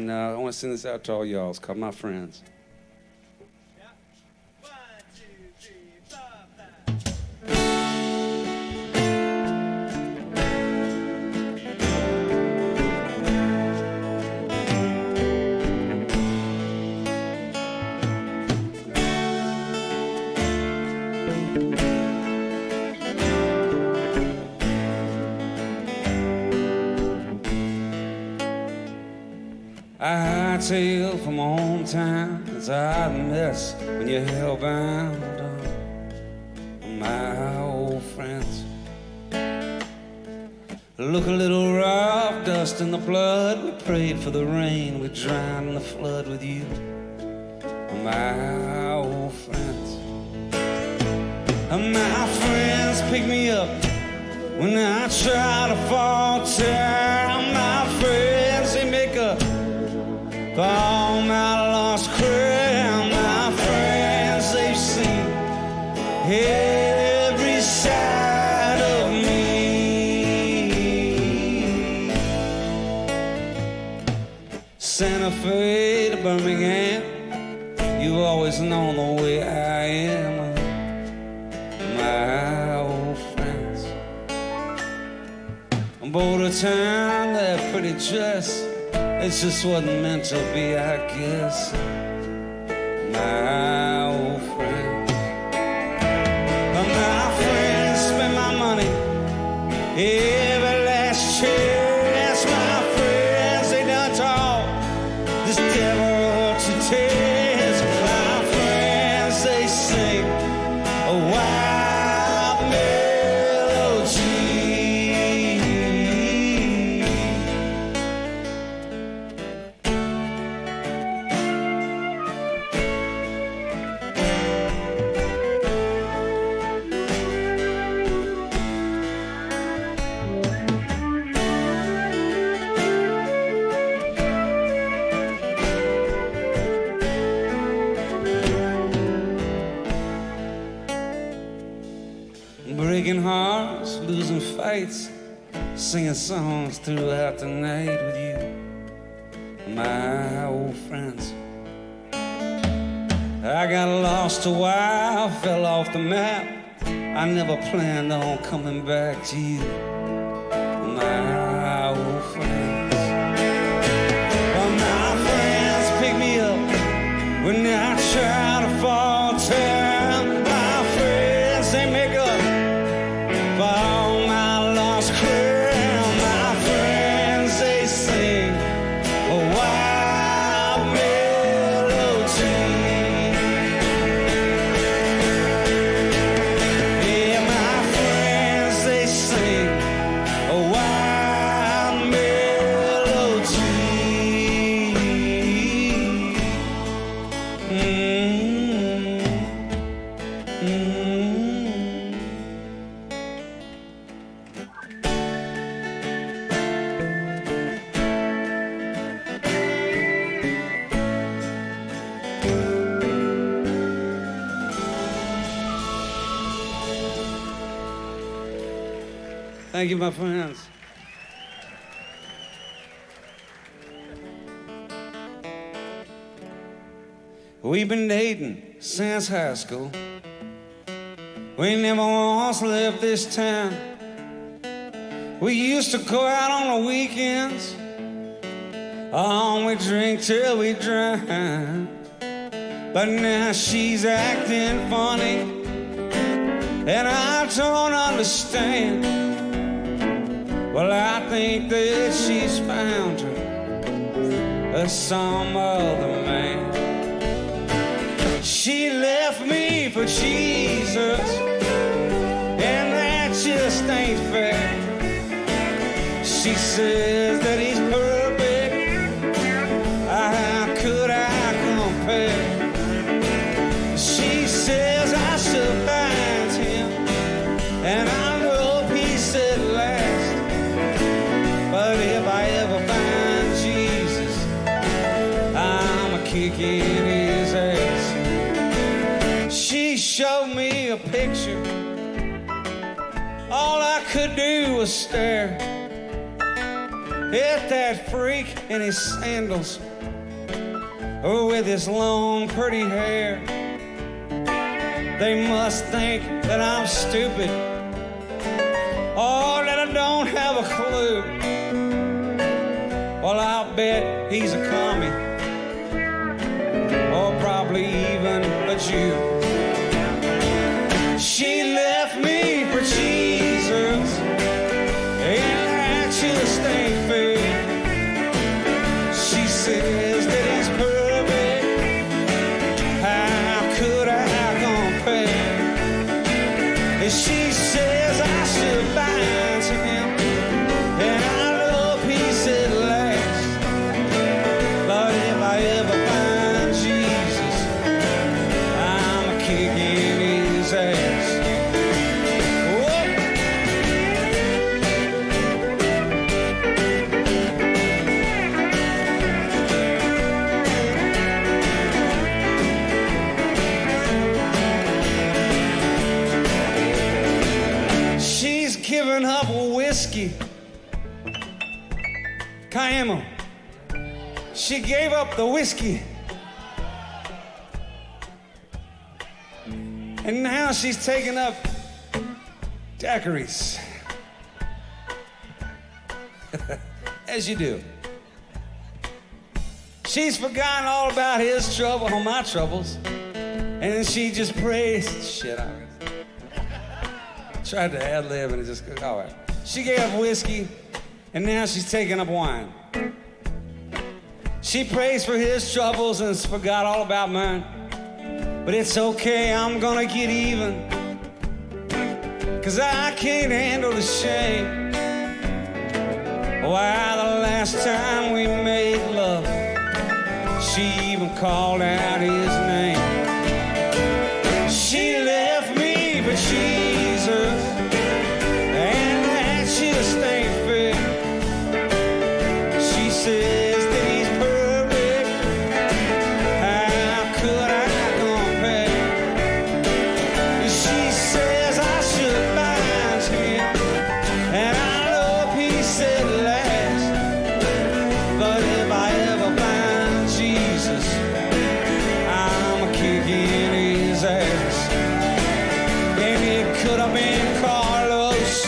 And I want to send this out to all y'all. It's called My Friends. I tell from my hometown, it's a mess when you're hellbound on my old friends. Look a little rough, dust in the blood. We prayed for the rain, we drowned in the flood with you, my old friends. My friends pick me up when I try to fall down. My friends, they make up for all my lost crown. My friends, they've seen every side of me. Santa Fe to Birmingham, you've always known the way I am. My old friends, Boulder Town, that pretty dress, it just wasn't meant to be, I guess. My old friends, my friends spend my money every last chance. My friends, they done taught this devil to test. My friends, they sing a wild melody. Breaking hearts, losing fights, singing songs throughout the night with you, my old friends. I got lost a while, fell off the map. I never planned on coming back to you, my old friends. Well, my friends pick me up when I try to fall down. My friends, they make up for all my lost crown. My friends, they sing a wild melody. Yeah, my friends, they sing a wild melody. Thank you, my friends. We've been dating since high school. We never once left this town. We used to go out on the weekends. Oh, we drink till we drown. But now she's acting funny, and I don't understand. Well, I think that she's found her some other man. She left me for Jesus, and that just ain't fair. She says that he's perfect. How could I compare? She says I should find him, and I know peace at last. But if I ever find Jesus, I'm a kick in his ass. She showed me a picture. All I could do was stare at that freak in his sandals oh, with his long, pretty hair. They must think that I'm stupid, or that I don't have a clue. Well, I'll bet he's a commie, or probably even a Jew. She left me for Jesus, and that just ain't fair. She says that he's perfect, how could I compare? And she says I should bind to him, and I love peace at last. But if I ever find Jesus, I'm a kicking his ass. Giving up whiskey, Cayenne. She gave up the whiskey, and now she's taking up daiquiris. As you do. She's forgotten all about his trouble, all my troubles, and she just prays. Shit, I tried to ad-lib and it just goes, all right. She gave up whiskey, and now she's taking up wine. She prays for his troubles and forgot all about mine. But it's okay, I'm gonna get even, 'cause I can't handle the shame. Why, the last time we made love, she even called out his name. She left me for Jesus, and that just ain't fair. She says that he's perfect, how could I compare? And she says I should bind him, and I know peace at last. But if I ever find Jesus, I'm kicking his ass. And it could have been Carlos,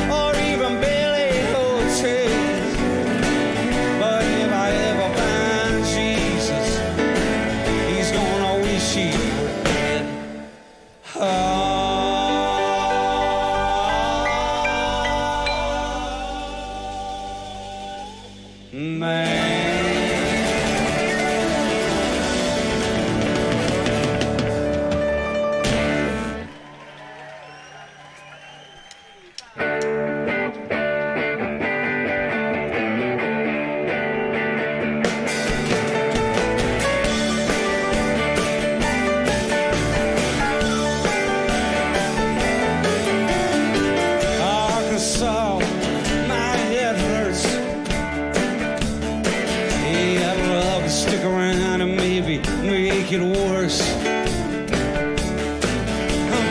or even Billy Hotels. But if I ever find Jesus, he's gonna wish he were dead. Oh, man. Arkansas, my head hurts. Yeah, I'd love to stick around and maybe make it worse.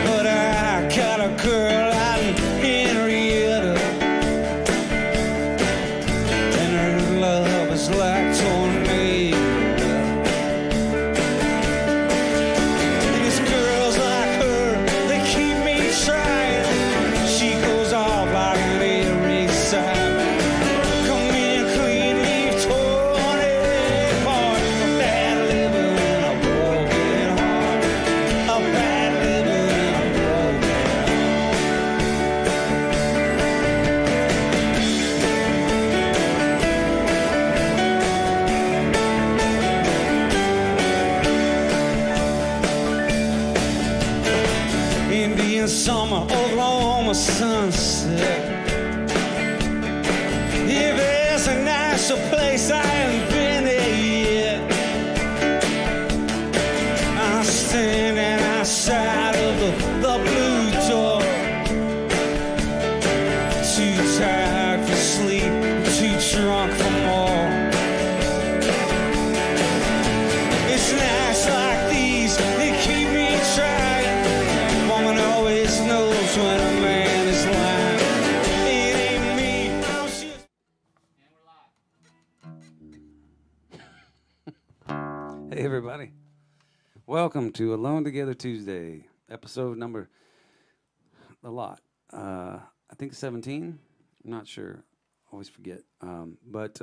But I got a girl out in Henrietta, and her love is like tornado. These girls like her, they keep me trying. She goes off like an Eric Simon. Come in, clean, leave, torn it apart. A bad living and a broken heart. A bad living and a broken Indian summer, Oklahoma sunset. If there's a nicer place, I haven't been there yet. I'm standing outside of the blue door, too tired for sleep, too drunk for more. It's nights like these, they keep me trying. Woman always knows when a man is lying. It ain't me, I'm just... everybody. Welcome to Alone Together Tuesday, episode number I think 17. I'm not sure. Always forget. But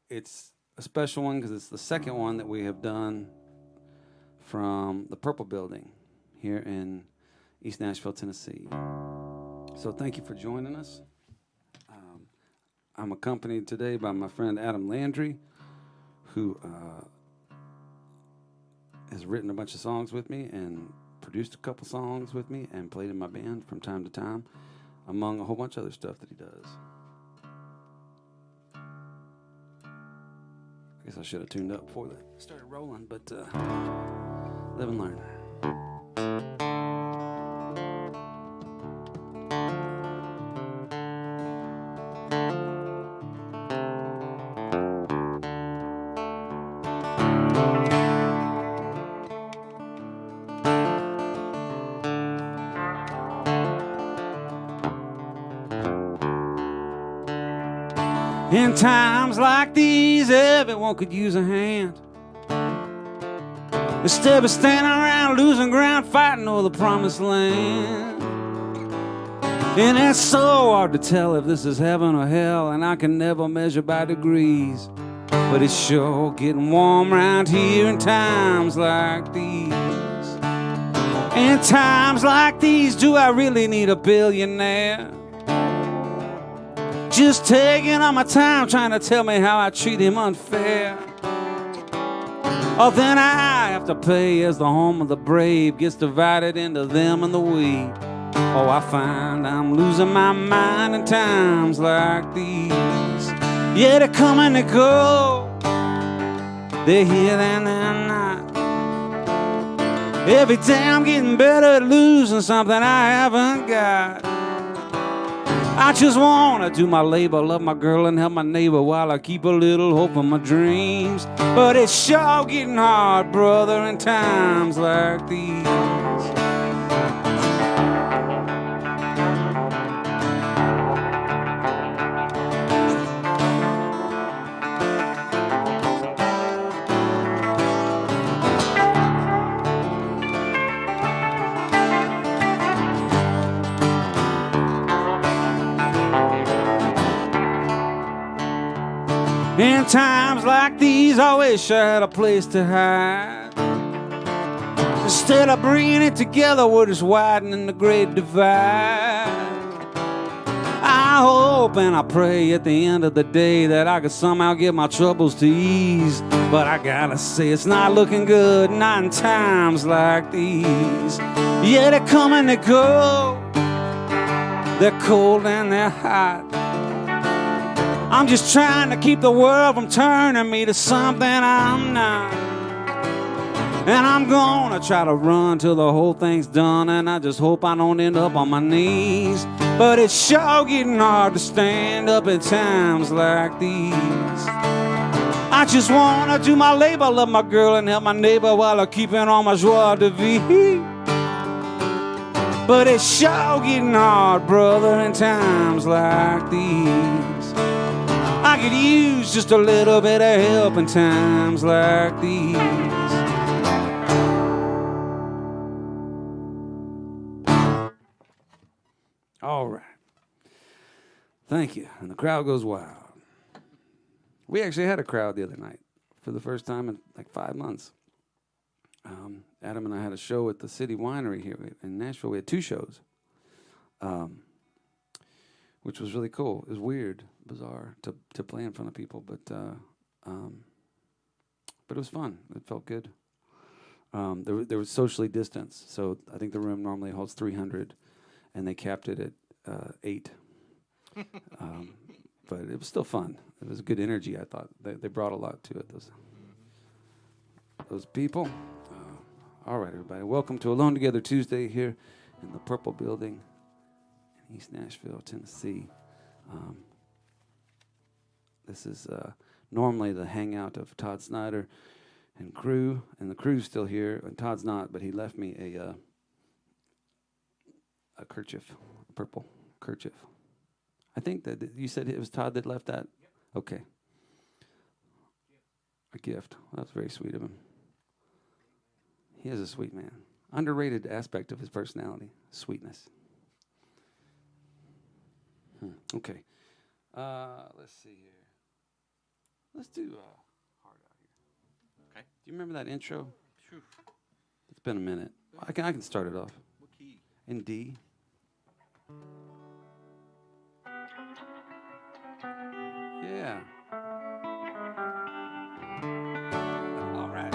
it's a special one because it's the second one that we have done from the Purple Building here in East Nashville, Tennessee. So thank you for joining us. I'm accompanied today by my friend Adam Landry, who has written a bunch of songs with me and produced a couple songs with me and played in my band from time to time, among a whole bunch of other stuff that he does. I guess I should have tuned up before that started rolling, but live and learn. In times like these, everyone could use a hand. Instead of standing around losing ground, fighting over the promised land. And it's so hard to tell if this is heaven or hell, and I can never measure by degrees. But it's sure getting warm around here in times like these. In times like these, do I really need a billionaire? Just taking all my time trying to tell me how I treat him unfair. Oh, then I have to pay as the home of the brave gets divided into them and the we. Oh, I find I'm losing my mind in times like these. Yeah, they come and they go. They're here, then they're not. Every day I'm getting better at losing something I haven't got. I just wanna do my labor, love my girl and help my neighbor while I keep a little hope in my dreams. But it's sure getting hard, brother, in times like these. In times like these, I wish I had a place to hide. Instead of bringing it together, we're just widening the great divide. I hope and I pray at the end of the day that I could somehow get my troubles to ease. But I gotta say, it's not looking good, not in times like these. Yeah, they come and they go. They're cold and they're hot. I'm just trying to keep the world from turning me to something I'm not. And I'm gonna try to run till the whole thing's done, and I just hope I don't end up on my knees. But it's sure getting hard to stand up at times like these. I just wanna do my labor, love my girl and help my neighbor while I'm keeping all my joie de vivre. But it's sure getting hard, brother, in times like these. I could use just a little bit of help in times like these. All right. Thank you. And the crowd goes wild. We actually had a crowd the other night for the first time in like 5 months. Adam and I had a show at the City Winery here in Nashville. We had 2 shows, which was really cool. It was weird, bizarre to play in front of people, but it was fun. It felt good. There was socially distanced, so I think the room normally holds 300, and they capped it at 8. But it was still fun. It was good energy. I thought they brought a lot to it. Those people. All right, everybody. Welcome to Alone Together Tuesday here in the Purple Building in East Nashville, Tennessee. This is normally the hangout of Todd Snider and crew, and the crew's still here, and Todd's not, but he left me a kerchief, a purple kerchief. I think that you said it was Todd that left that? Yep. Okay. A gift. Well, that's very sweet of him. He is a sweet man. Underrated aspect of his personality, sweetness. Okay. Let's see here. Let's do Hard Out Here. Okay. Do you remember that intro? Phew. It's been a minute. I can start it off. What key? In D. Yeah. All right.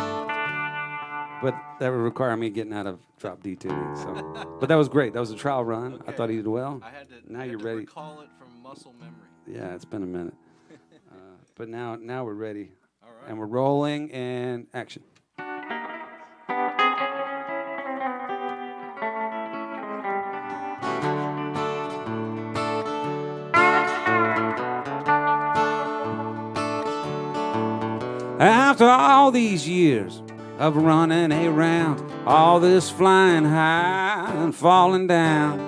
But that would require me getting out of drop D tuning. So, but that was great. That was a trial run. Okay. I thought he did well. I had to. Now I had you're to ready. Recall it from muscle memory. Yeah, it's been a minute. But now we're ready. All right. And we're rolling and action. After all these years of running around, all this flying high and falling down,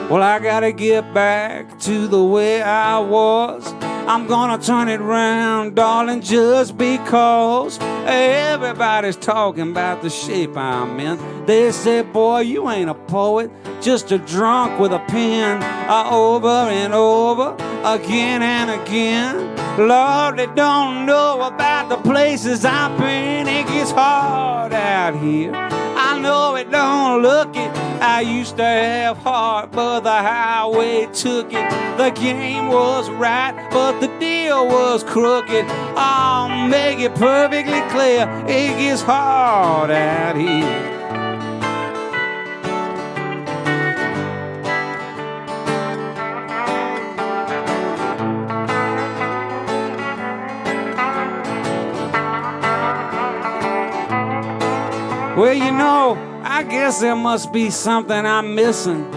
well, I gotta get back to the way I was. I'm gonna turn it round, darling, just because everybody's talking about the shape I'm in. They say, boy, you ain't a poet, just a drunk with a pen, over and over, again and again. Lord, they don't know about the places I've been. It gets hard out here. I know it don't look it. I used to have heart, but the highway took it. The game was right, but the deal was crooked. I'll make it perfectly clear. It gets hard out here. Well, you know, I guess there must be something I'm missing.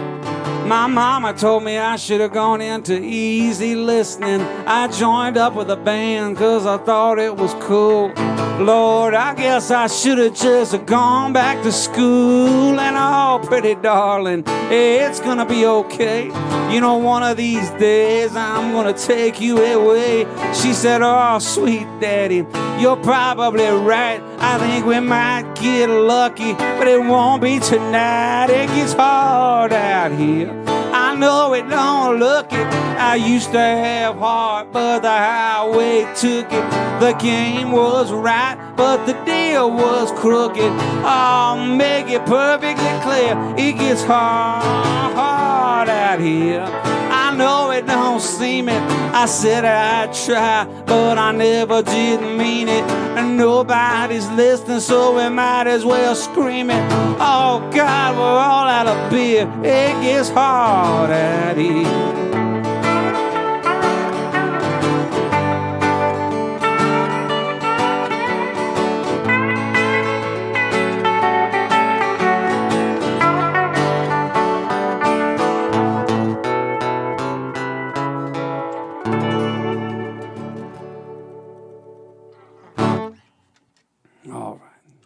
My mama told me I should have gone into easy listening. I joined up with a band 'cause I thought it was cool. Lord, I guess I should have just gone back to school. And oh, pretty darling, it's gonna be okay. You know, one of these days I'm gonna take you away. She said, oh, sweet daddy, you're probably right. I think we might get lucky, but it won't be tonight. It gets hard out here. I know it don't look it. I used to have heart, but the highway took it. The game was right, but the deal was crooked. I'll make it perfectly clear. It gets hard out here. I know it don't seem it. I said I'd try, but I never did mean it. And nobody's listening, so we might as well scream it. Oh God, we're all out of beer. It gets hard out here.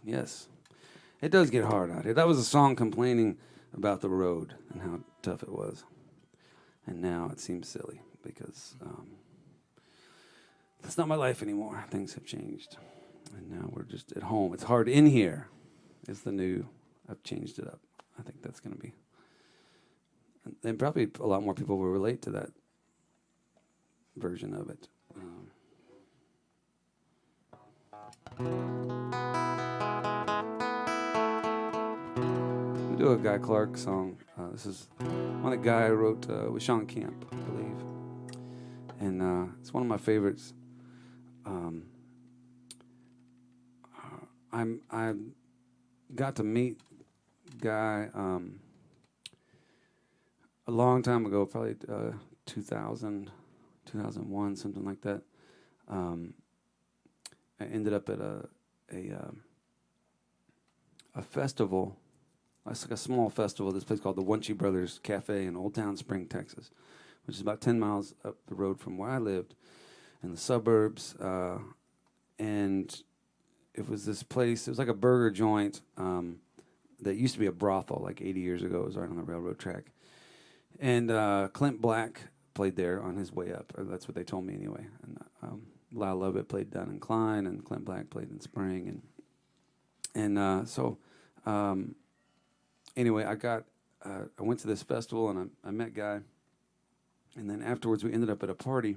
Yes, it does get hard out here. That was a song complaining about the road and how tough it was. And now it seems silly because that's not my life anymore. Things have changed. And now we're just at home. It's hard in here is the new. I've changed it up. I think that's going to be. And probably a lot more people will relate to that version of it. We do a Guy Clark song. This is one that Guy wrote with Sean Camp, I believe. And it's one of my favorites. I got to meet Guy a long time ago, probably 2000, 2001, something like that. I ended up at a festival. It's like a small festival. This place called the Wunchy Brothers Cafe in Old Town Spring, Texas, which is about 10 miles up the road from where I lived in the suburbs. And it was this place. It was like a burger joint that used to be a brothel like 80 years ago. It was right on the railroad track. And Clint Black played there on his way up. Or that's what they told me anyway. And Lyle Lovett played down in Klein, and Clint Black played in Spring. And so Anyway, I went to this festival and I met Guy, and then afterwards we ended up at a party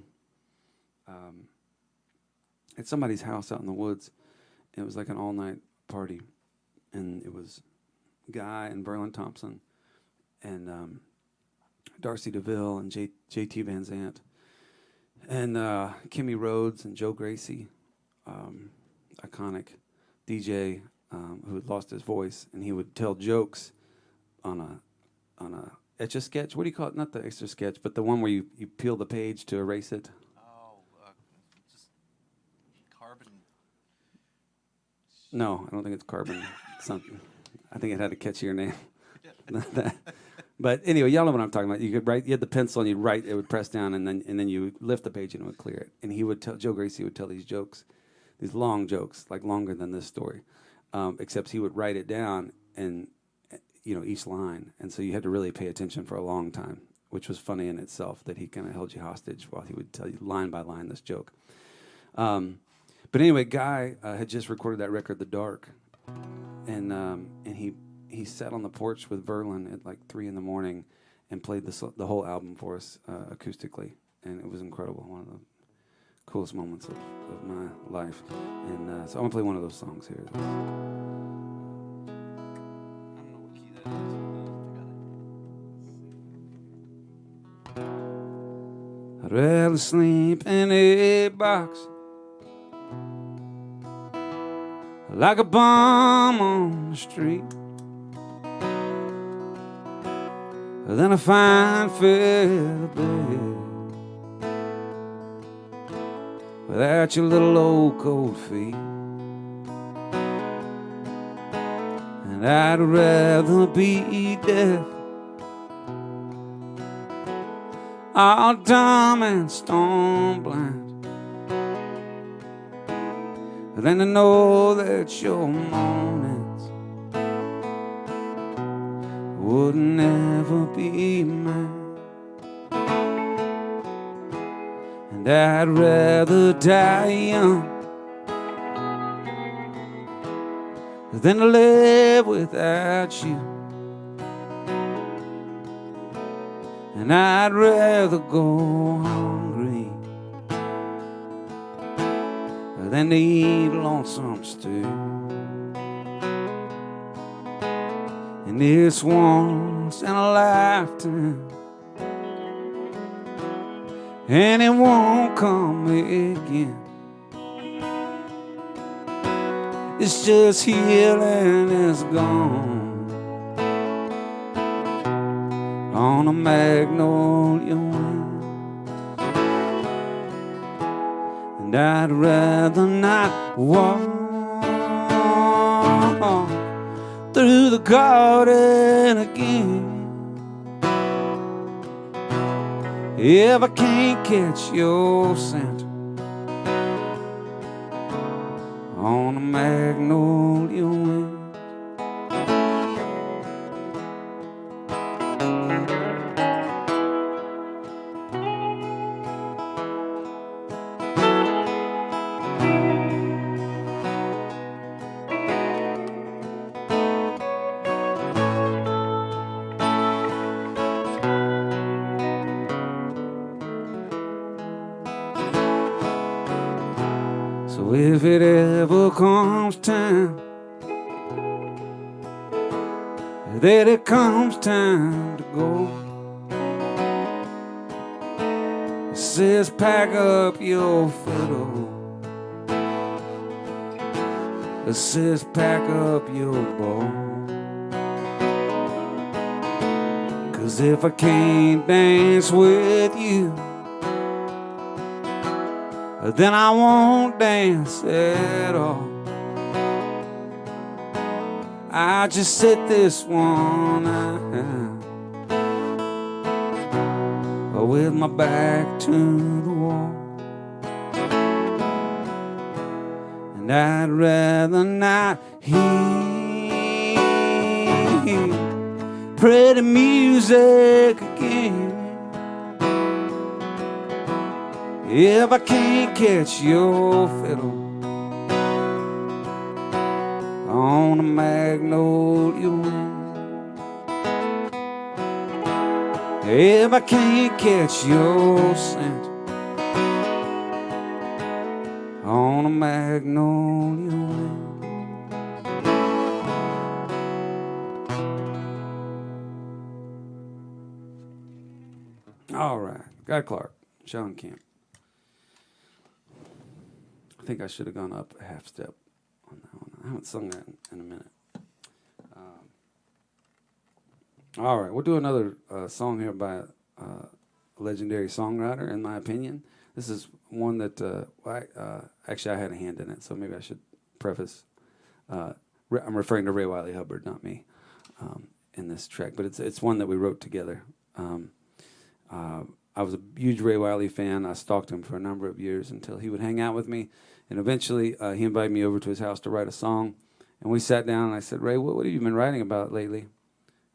at somebody's house out in the woods. It was like an all-night party, and it was Guy and Verlin Thompson and Darcy DeVille and J.T. Van Zandt and Kimmy Rhodes and Joe Gracie, iconic DJ who had lost his voice, and he would tell jokes on a Etch-a-Sketch. What do you call it? Not the Etch-a-Sketch, but the one where you peel the page to erase it. Just carbon. No, I don't think it's carbon. Something. I think it had a catchier name. But anyway, y'all know what I'm talking about. You could write. You had the pencil, and you'd write. It would press down, and then you would lift the page, and it would clear it. And he would tell. Joe Gracie would tell these jokes, these long jokes, like longer than this story, except he would write it down, and each line, and so you had to really pay attention for a long time, which was funny in itself. That he kind of held you hostage while he would tell you line by line this joke. But anyway, Guy had just recorded that record, The Dark, and he sat on the porch with Verlin at like 3 a.m. and played the whole album for us acoustically, and it was incredible. One of the coolest moments of my life. And so I'm gonna play one of those songs here. I don't know what key that is. I'd rather sleep in a box like a bum on the street than a fine feather bed without your little old cold feet. And I'd rather be deaf, all dumb and stone blind, than to know that your mornings would never be mine. And I'd rather die young than to live without you. And I'd rather go hungry than to eat lonesome stew. And it's once in a lifetime, and it won't come again. It's just here and it's gone on a magnolia wind. And I'd rather not walk through the garden again if I can't catch your scent on a magnolia wind. So if it ever comes time that it comes time to go, it says pack up your fiddle, it says pack up your bow. 'Cause if I can't dance with you, then I won't dance at all. I just sit this one out with my back to the wall. And I'd rather not hear pretty music again if I can't catch your fiddle on on a magnolia wind. If I can't catch your scent on a magnolia wind. All right, Guy Clark, Sean Camp. I think I should have gone up a half step on that one. I haven't sung that in a minute. All right, we'll do another song here by a legendary songwriter, in my opinion. This is one that actually I had a hand in it, so maybe I should preface. I'm referring to Ray Wiley Hubbard, not me, in this track, but it's one that we wrote together. I was a huge Ray Wiley fan. I stalked him for a number of years until he would hang out with me, and eventually he invited me over to his house to write a song. And we sat down, and I said, Ray, what have you been writing about lately?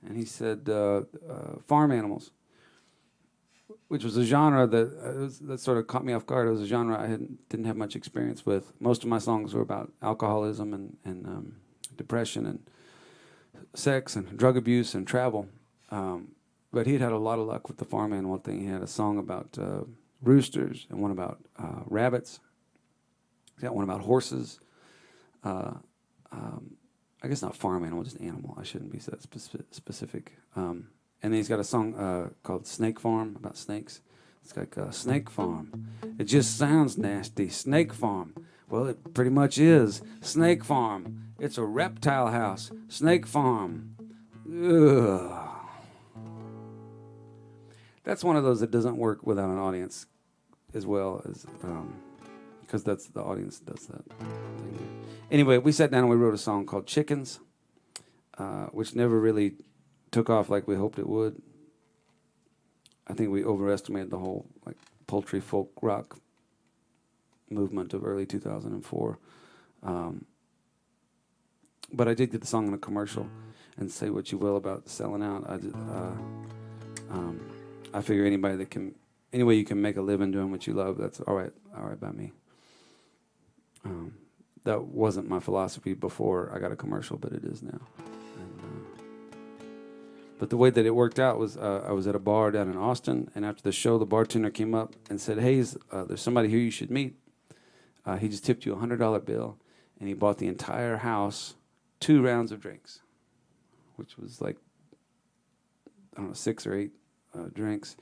And he said, farm animals, which was a genre that sort of caught me off guard. It was a genre I didn't have much experience with. Most of my songs were about alcoholism and depression and sex and drug abuse and travel. But he'd had a lot of luck with the farm animal thing. He had a song about roosters and one about rabbits. He's got one about horses. I guess not farm animal, just animal. I shouldn't be so specific. And then he's got a song called Snake Farm, about snakes. It's like Snake Farm. It just sounds nasty. Snake Farm. Well, it pretty much is. Snake Farm. It's a reptile house. Snake Farm. Ugh. That's one of those that doesn't work without an audience as well as, because that's the audience does that thing. Anyway, we sat down and we wrote a song called Chickens, which never really took off like we hoped it would. I think we overestimated the whole like poultry folk rock movement of early 2004. But I did get the song in a commercial, and say what you will about selling out. I figure any way you can make a living doing what you love, that's all right by me. That wasn't my philosophy before I got a commercial, but it is now. But the way that it worked out was I was at a bar down in Austin, and after the show, the bartender came up and said, hey, there's somebody here you should meet. He just tipped you a $100 bill, and he bought the entire house 2 rounds of drinks, which was like, I don't know, 6 or 8 drinks.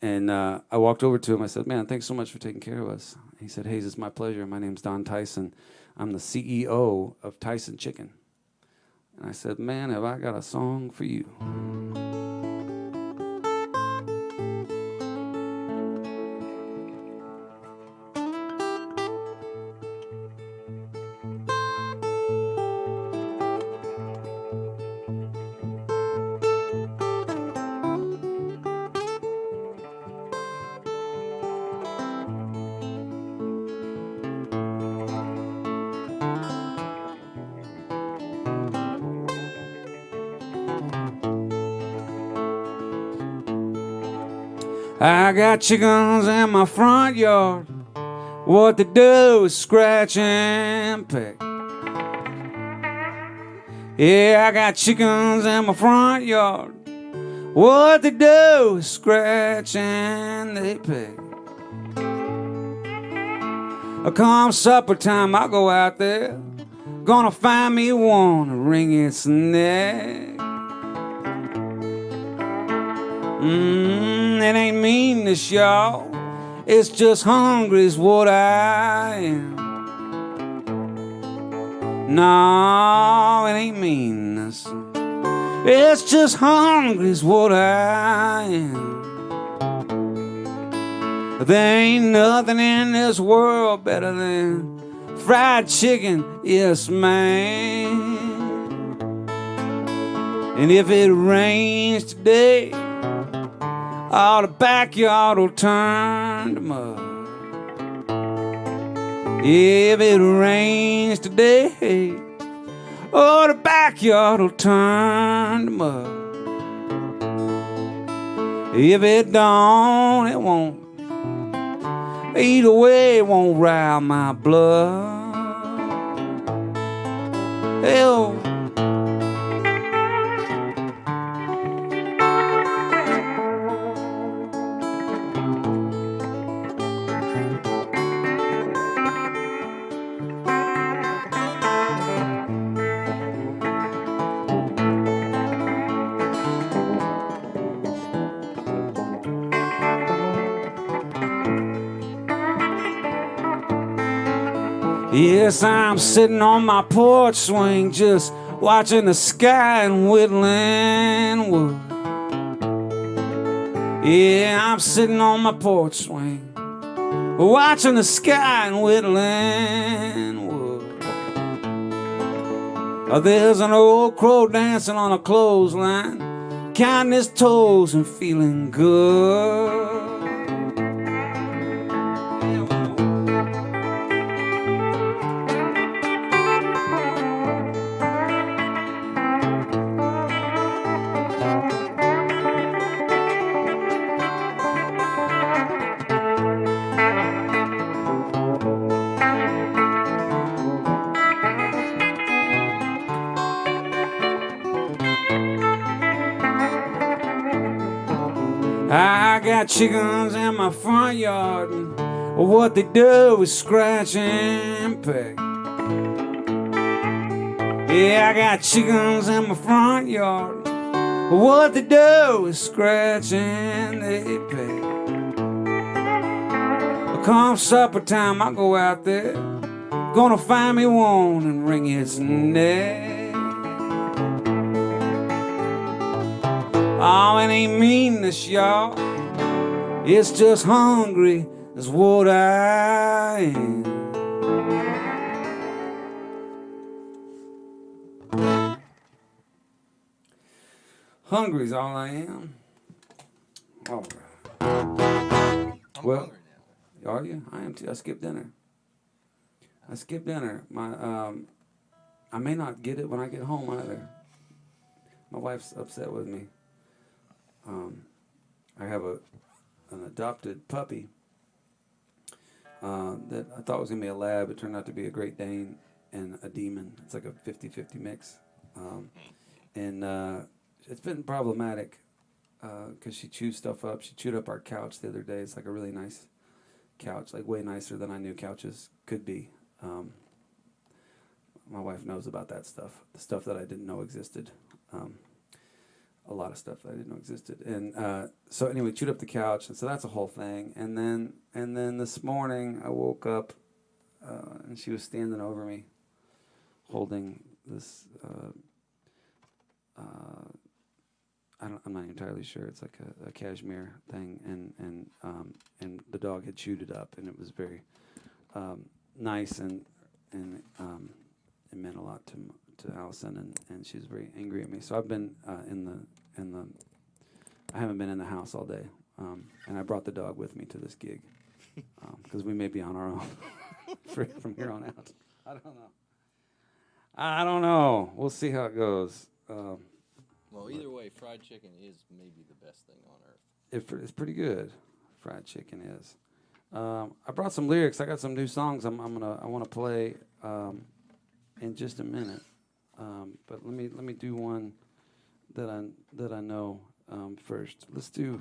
And I walked over to him. I said, man, thanks so much for taking care of us. He said, Hayes, it's my pleasure. My name's Don Tyson. I'm the CEO of Tyson Chicken. And I said, man, have I got a song for you. I got chickens in my front yard. What they do is scratch and pick. Yeah, I got chickens in my front yard. What they do is scratch and they pick. Come supper time, I'll go out there. Gonna find me one to wring its neck. It ain't meanness, y'all. It's just hungry is what I am. No, it ain't meanness. It's just hungry is what I am. There ain't nothing in this world better than fried chicken, yes, man. And if it rains today, all the backyard will turn to mud. If it rains today, oh, the backyard will turn to mud. If it don't, it won't. Either way, it won't rile my blood. Hey-oh. Yes, I'm sitting on my porch swing, just watching the sky and whittling wood. Yeah, I'm sitting on my porch swing, watching the sky and whittling wood. There's an old crow dancing on a clothesline, counting his toes and feeling good. I got chickens in my front yard, and what they do is scratch and peck. Yeah, I got chickens in my front yard, what they do is scratch and they peck. Come supper time, I go out there, gonna find me one and wring its neck. Oh, it ain't meanness, y'all. It's just hungry is what I am. Hungry's all I am. All right. I'm Well, hungry now. are you? I am too. I skipped dinner. I may not get it when I get home either. My wife's upset with me. I have an adopted puppy that I thought was going to be a lab. It turned out to be a Great Dane and a demon. It's like a 50-50 mix. It's been problematic because she chews stuff up. She chewed up our couch the other day. It's like a really nice couch, like way nicer than I knew couches could be. My wife knows about that stuff, the stuff that I didn't know existed. A lot of stuff that I didn't know existed. And so anyway, chewed up the couch, and so that's a whole thing. And then this morning I woke up and she was standing over me holding this I'm not entirely sure. It's like a cashmere thing, and the dog had chewed it up, and it was very nice, and it meant a lot to Allison, and she was very angry at me. So I've been I haven't been in the house all day, and I brought the dog with me to this gig because we may be on our own from here on out. I don't know. We'll see how it goes. Well, either way, fried chicken is maybe the best thing on earth. It's pretty good. Fried chicken is. I brought some lyrics. I got some new songs. I want to play in just a minute. But let me do one that I know first. Let's do.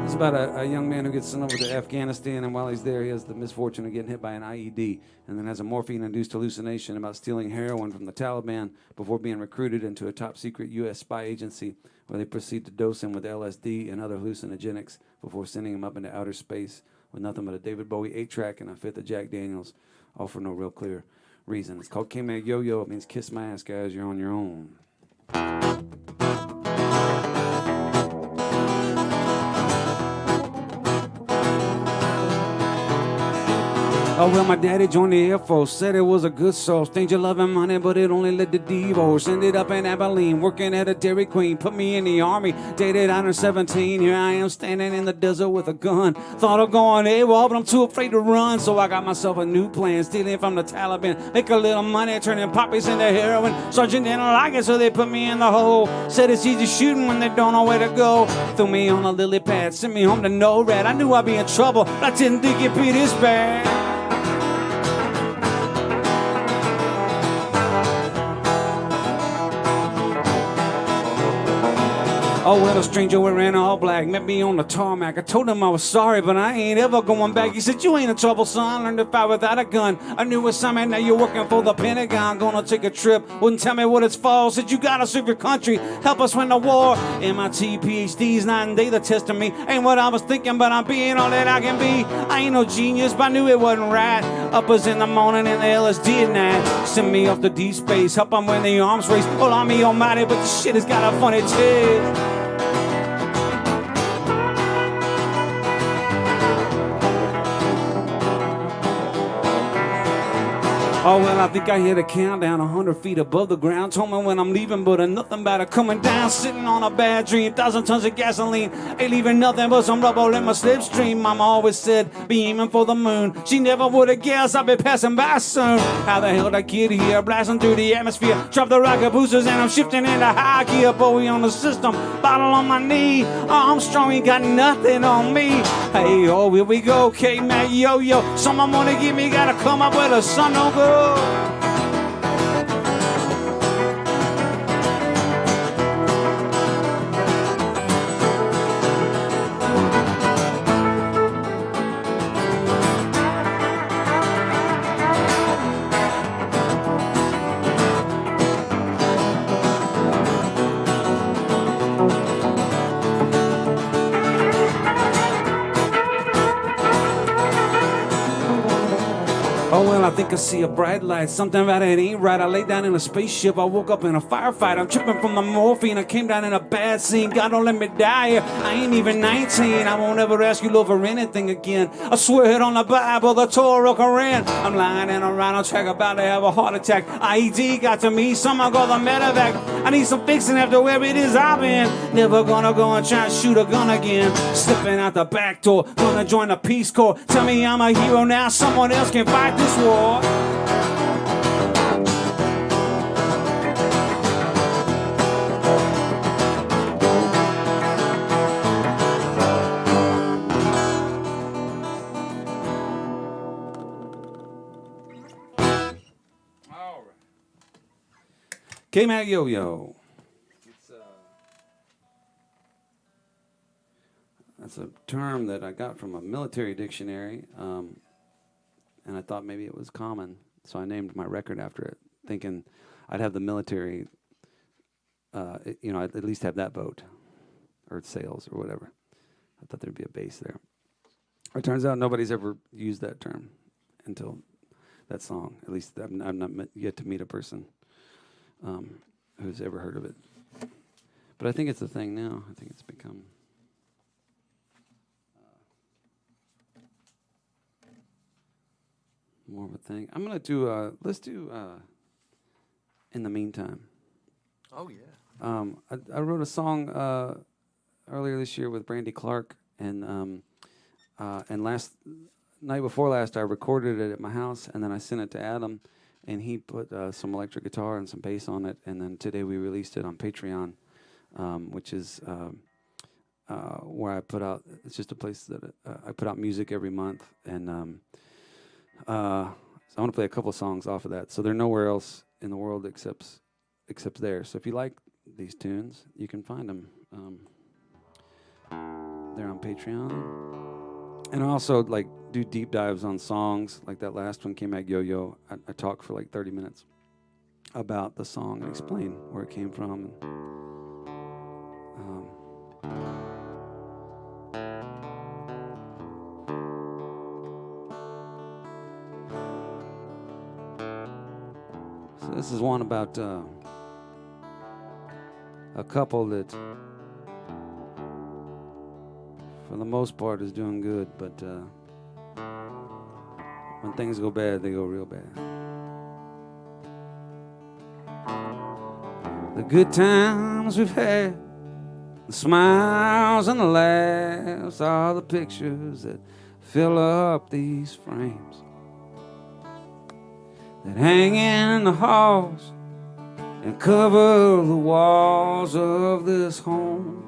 It's about a young man who gets sent over to Afghanistan, and while he's there, he has the misfortune of getting hit by an IED, and then has a morphine-induced hallucination about stealing heroin from the Taliban before being recruited into a top-secret U.S. spy agency, where they proceed to dose him with LSD and other hallucinogenics before sending him up into outer space with nothing but a David Bowie 8-track and a fifth of Jack Daniels, all for no real clear reason. It's called KMAG YOYO. It means kiss my ass, guys. You're on your own. Oh, well, my daddy joined the Air Force, said it was a good source. Danger loving money, but it only led to divorce. Ended up in Abilene, working at a Dairy Queen. Put me in the Army, dated under 17. Here I am standing in the desert with a gun. Thought of going AWOL, but I'm too afraid to run. So I got myself a new plan, stealing from the Taliban. Make a little money, turning poppies into heroin. Sergeant didn't like it, so they put me in the hole. Said it's easy shooting when they don't know where to go. Threw me on a lily pad, sent me home to no rat. I knew I'd be in trouble, but I didn't think it'd be this bad. Oh, well, a stranger wearing all black met me on the tarmac. I told him I was sorry, but I ain't ever going back. He said, you ain't in trouble, son. Learned to fight without a gun. A new assignment, now you're working for the Pentagon. Gonna take a trip, wouldn't tell me what it's for. Said, you gotta serve your country, help us win the war. MIT, PhDs, night and day, they're testing me. Ain't what I was thinking, but I'm being all that I can be. I ain't no genius, but I knew it wasn't right. Uppers in the morning and the LSD at night. Send me off to deep space, help them win the arms race. Well, I'm me almighty, but this shit has got a funny taste. Oh, well, I think I hit a countdown 100 feet above the ground. Told me when I'm leaving, but nothing about it coming down. Sitting on a bad dream, 1,000 tons of gasoline. Ain't leaving nothing but some rubble in my slipstream. Mama always said, be aiming for the moon. She never would have guessed I'd be passing by soon. How the hell did I get here? Blasting through the atmosphere. Drop the rocket boosters and I'm shifting into high gear. Bowie on the system, bottle on my knee. Armstrong ain't got nothing on me. Hey, oh, here we go, KMAG, YOYO. Someone wanna give me, gotta come up with a son, no good. All Oh, well, I think I see a bright light. Something about it ain't right. I lay down in a spaceship. I woke up in a firefight. I'm tripping from the morphine. I came down in a bad scene. God, don't let me die here. I ain't even 19. I won't ever ask you, Lord, for anything again. I swear it on the Bible, the Torah, Quran. I'm lying in a rhino track about to have a heart attack. IED got to me. Someone call the medevac. I need some fixing after where it is I've been. Never gonna go and try and shoot a gun again. Slipping out the back door. Gonna join the Peace Corps. Tell me I'm a hero now. Someone else can fight this war. KMAG YOYO. That's a term that I got from a military dictionary, and I thought maybe it was common, so I named my record after it, thinking I'd have the military, I'd at least have that boat, or sails, or whatever. I thought there'd be a base there. It turns out nobody's ever used that term until that song. At least I've not yet to meet a person who's ever heard of it. But I think it's a thing now. I think it's become more of a thing. I'm going to do, let's do In the Meantime. Oh, yeah. I wrote a song earlier this year with Brandy Clark, and last night before last, I recorded it at my house, and then I sent it to Adam, and he put some electric guitar and some bass on it, and then today we released it on Patreon, which is where I put out, it's just a place that I put out music every month, and so I want to play a couple songs off of that. So they're nowhere else in the world except there. So if you like these tunes, you can find them. They're on Patreon. And I also do deep dives on songs. Like that last one, KMAG YOYO. I talk for 30 minutes about the song and explain where it came from. So this is one about a couple that, for the most part, is doing good, but When things go bad, they go real bad. The good times we've had, the smiles and the laughs, are the pictures that fill up these frames that hang in the halls and cover the walls of this home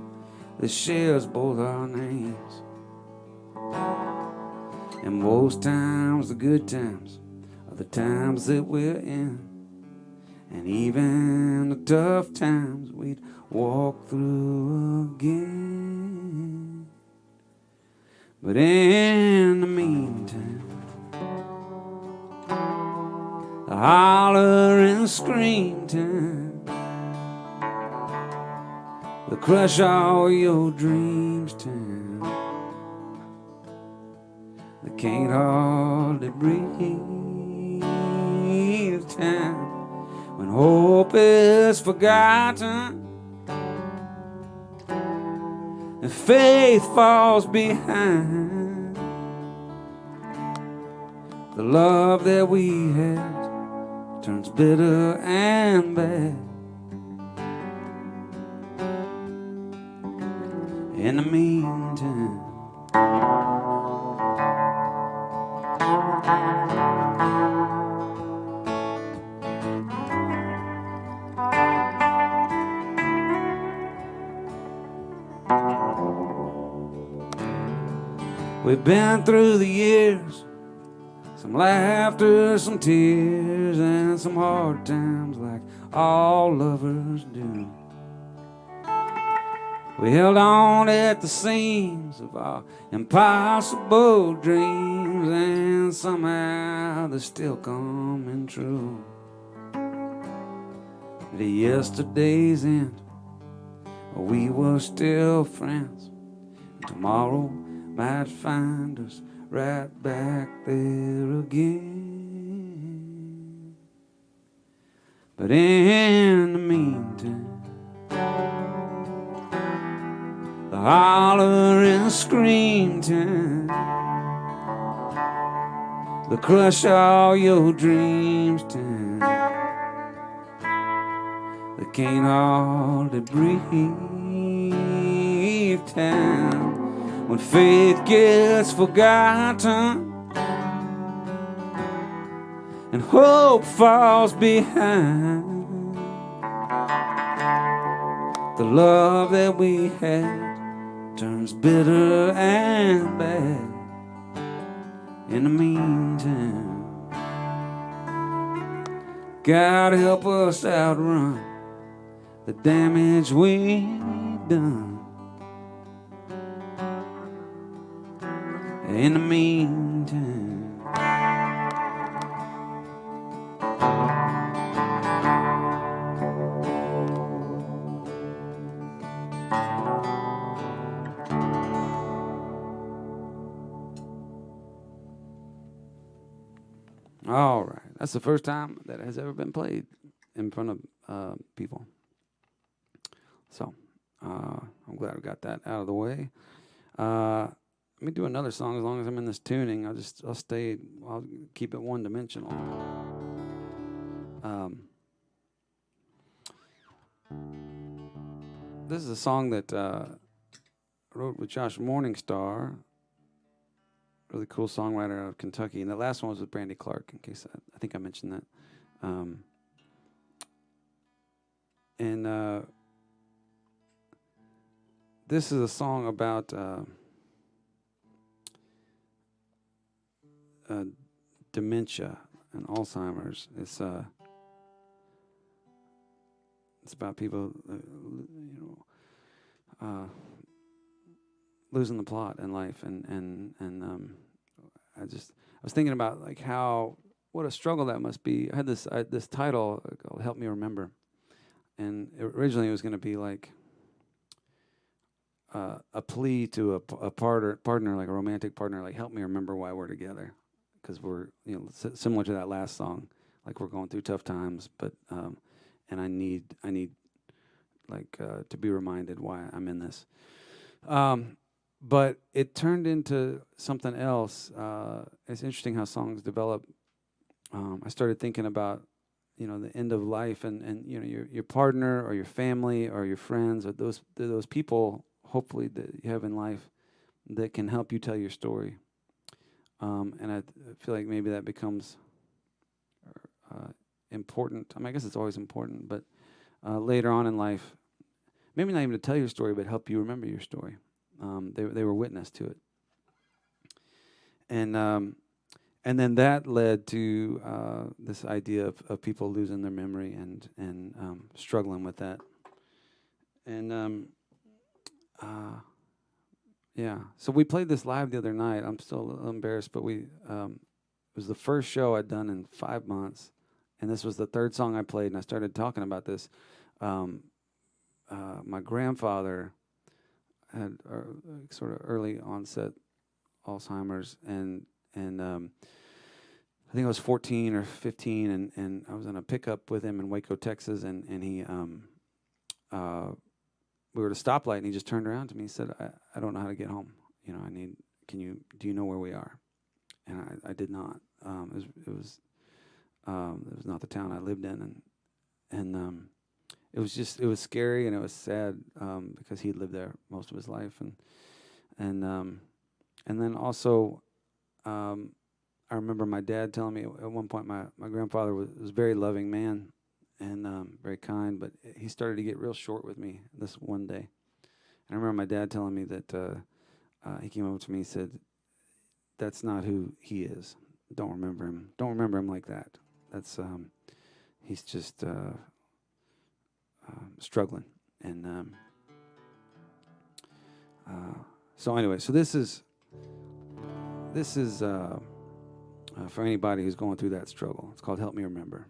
that shares both our names. And most times, the good times are the times that we're in. And even the tough times we'd walk through again. But in the meantime, the holler and scream time, the crush all your dreams time, the can't hardly breathe time, when hope is forgotten and faith falls behind, the love that we had turns bitter and bad. In the meantime, we've been through the years, some laughter, some tears, and some hard times like all lovers do. We held on at the seams of our impossible dreams, and somehow they're still coming true. At yesterday's end, we were still friends, and tomorrow might find us right back there again. But in the meantime, the holler and scream time, the crush all your dreams time, the can't hardly breathe time, when faith gets forgotten and hope falls behind, the love that we had turns bitter and bad. In the meantime, God help us outrun the damage we've done. In the meantime, all right, that's the first time that it has ever been played in front of people. So I'm glad we got that out of the way. Let me do another song as long as I'm in this tuning. I'll keep it one-dimensional. This is a song that I wrote with Josh Morningstar, really cool songwriter out of Kentucky. And the last one was with Brandy Clark, in case I think I mentioned that. This is a song about dementia and Alzheimer's. It's about people, losing the plot in life, and I was thinking about like what a struggle that must be. I had this title called "Help Me Remember," and originally it was going to be like a plea to a partner, like a romantic partner, like help me remember why we're together. Because we're, similar to that last song, like we're going through tough times, but and I need like to be reminded why I'm in this. but it turned into something else. It's interesting how songs develop. I started thinking about, the end of life, and your partner or your family or your friends or those people, hopefully, that you have in life that can help you tell your story. And I feel like maybe that becomes important. I mean, I guess it's always important, but later on in life, maybe not even to tell your story, but help you remember your story. They were witness to it. And then that led to this idea of people losing their memory and struggling with that. And yeah, so we played this live the other night. I'm still a little embarrassed, but it was the first show I'd done in 5 months, and this was the third song I played, and I started talking about this. My grandfather had sort of early onset Alzheimer's, and I think I was 14 or 15, and I was in a pickup with him in Waco, Texas, and he we were at a stoplight, and he just turned around to me and said, I don't know how to get home. Do you know where we are? And I did not. It was not the town I lived in, and it was scary, and it was sad because he lived there most of his life, and then also I remember my dad telling me at one point my grandfather was a very loving man and very kind, but he started to get real short with me this one day. And I remember my dad telling me that he came over to me and said, "That's not who he is. Don't remember him. Don't remember him like that. That's he's just struggling." And so anyway, so this is for anybody who's going through that struggle. It's called "Help Me Remember."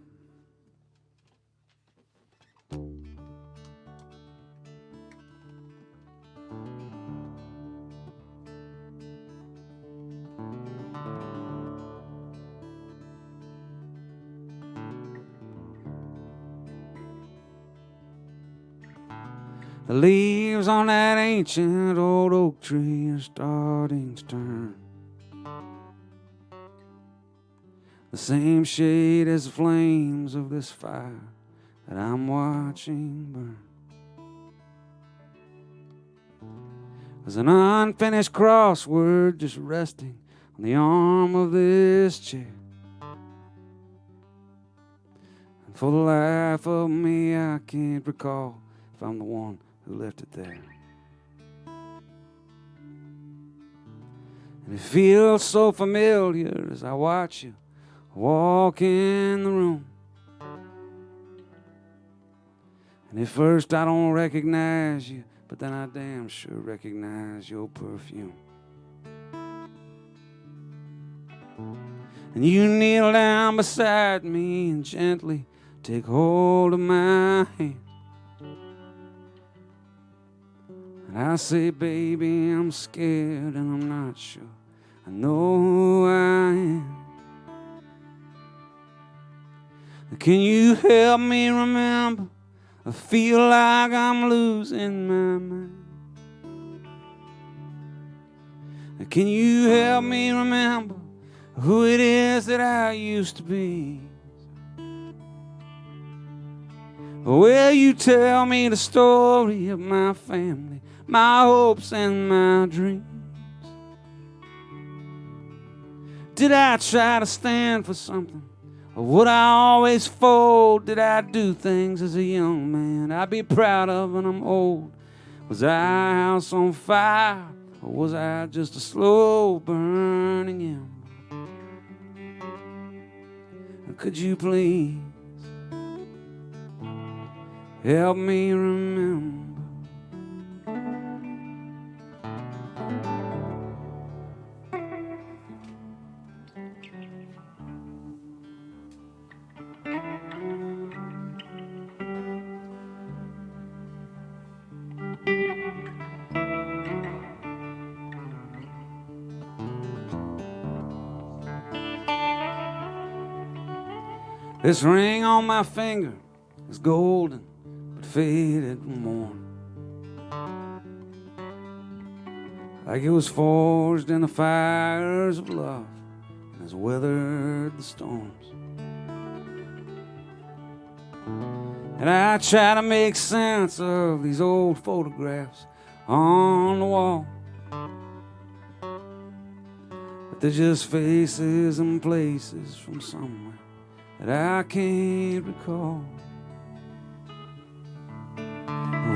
The leaves on that ancient old oak tree are starting to turn the same shade as the flames of this fire that I'm watching burn. There's an unfinished crossword just resting on the arm of this chair. And for the life of me, I can't recall if I'm the one who left it there. And it feels so familiar as I watch you walk in the room. And at first I don't recognize you, but then I damn sure recognize your perfume. And you kneel down beside me and gently take hold of my hand. And I say, baby, I'm scared and I'm not sure I know who I am. Can you help me remember? I feel like I'm losing my mind. Can you help me remember who it is that I used to be? Will you tell me the story of my family, my hopes and my dreams? Did I try to stand for something? Or would I always fold? Did I do things as a young man I'd be proud of when I'm old? Was I a house on fire? Or was I just a slow burning ember? Could you please help me remember? This ring on my finger is golden, but faded and worn. like it was forged in the fires of love and has weathered the storms. And I try to make sense of these old photographs on the wall, but they're just faces and places from somewhere that I can't recall.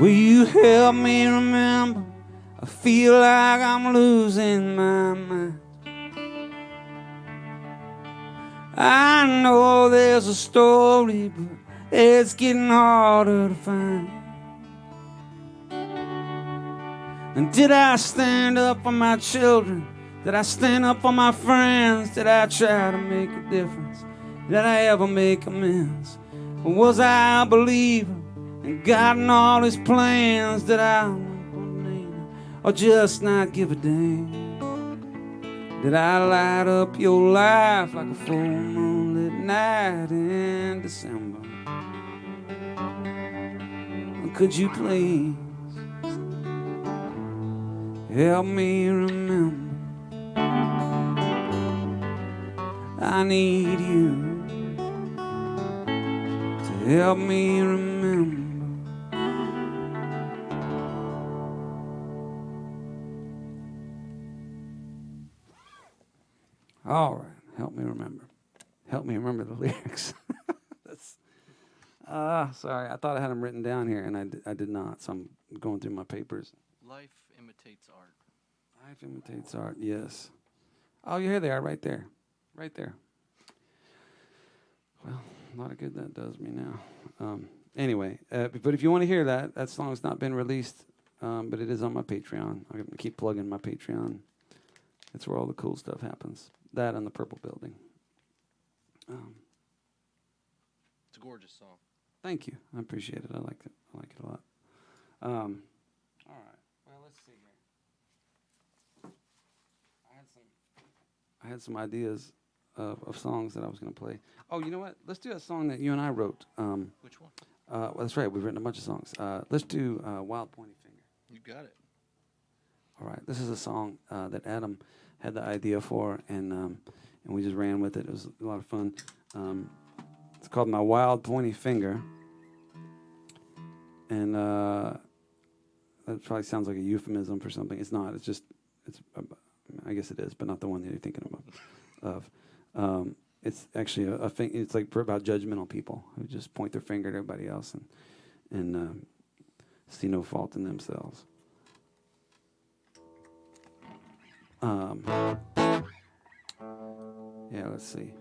Will you help me remember? I feel like I'm losing my mind. I know there's a story, but it's getting harder to find. And did I stand up for my children? Did I stand up for my friends? Did I try to make a difference? Did I ever make amends? Or was I a believer and God and all his plans? Did I or just not give a damn? Did I light up your life like a full moonlit night in December? Or could you please help me remember? I need you to help me remember. All right, help me remember. Help me remember the lyrics. Sorry, I thought I had them written down here, and I did not, so I'm going through my papers. Life imitates art. Life imitates art, yes. Oh, here they are, right there. Right there. Well, a lot of good that does me now. Anyway, but if you want to hear that song's not been released, but it is on my Patreon. I'm going to keep plugging my Patreon. It's where all the cool stuff happens. That and the Purple Building. It's a gorgeous song. Thank you. I appreciate it. I like it. I like it a lot. All right. Well, let's see here. I had some ideas of songs that I was going to play. Oh, you know what? Let's do a song that you and I wrote. Which one? Well, that's right. We've written a bunch of songs. Let's do Wild Pointy Finger. You got it. All right. This is a song that Adam had the idea for, and we just ran with it. It was a lot of fun. It's called My Wild Pointy Finger. And that probably sounds like a euphemism for something. It's not. It's I guess it is, but not the one that you're thinking of. It's actually a thing. It's like about judgmental people who just point their finger at everybody else and see no fault in themselves. Yeah, let's see.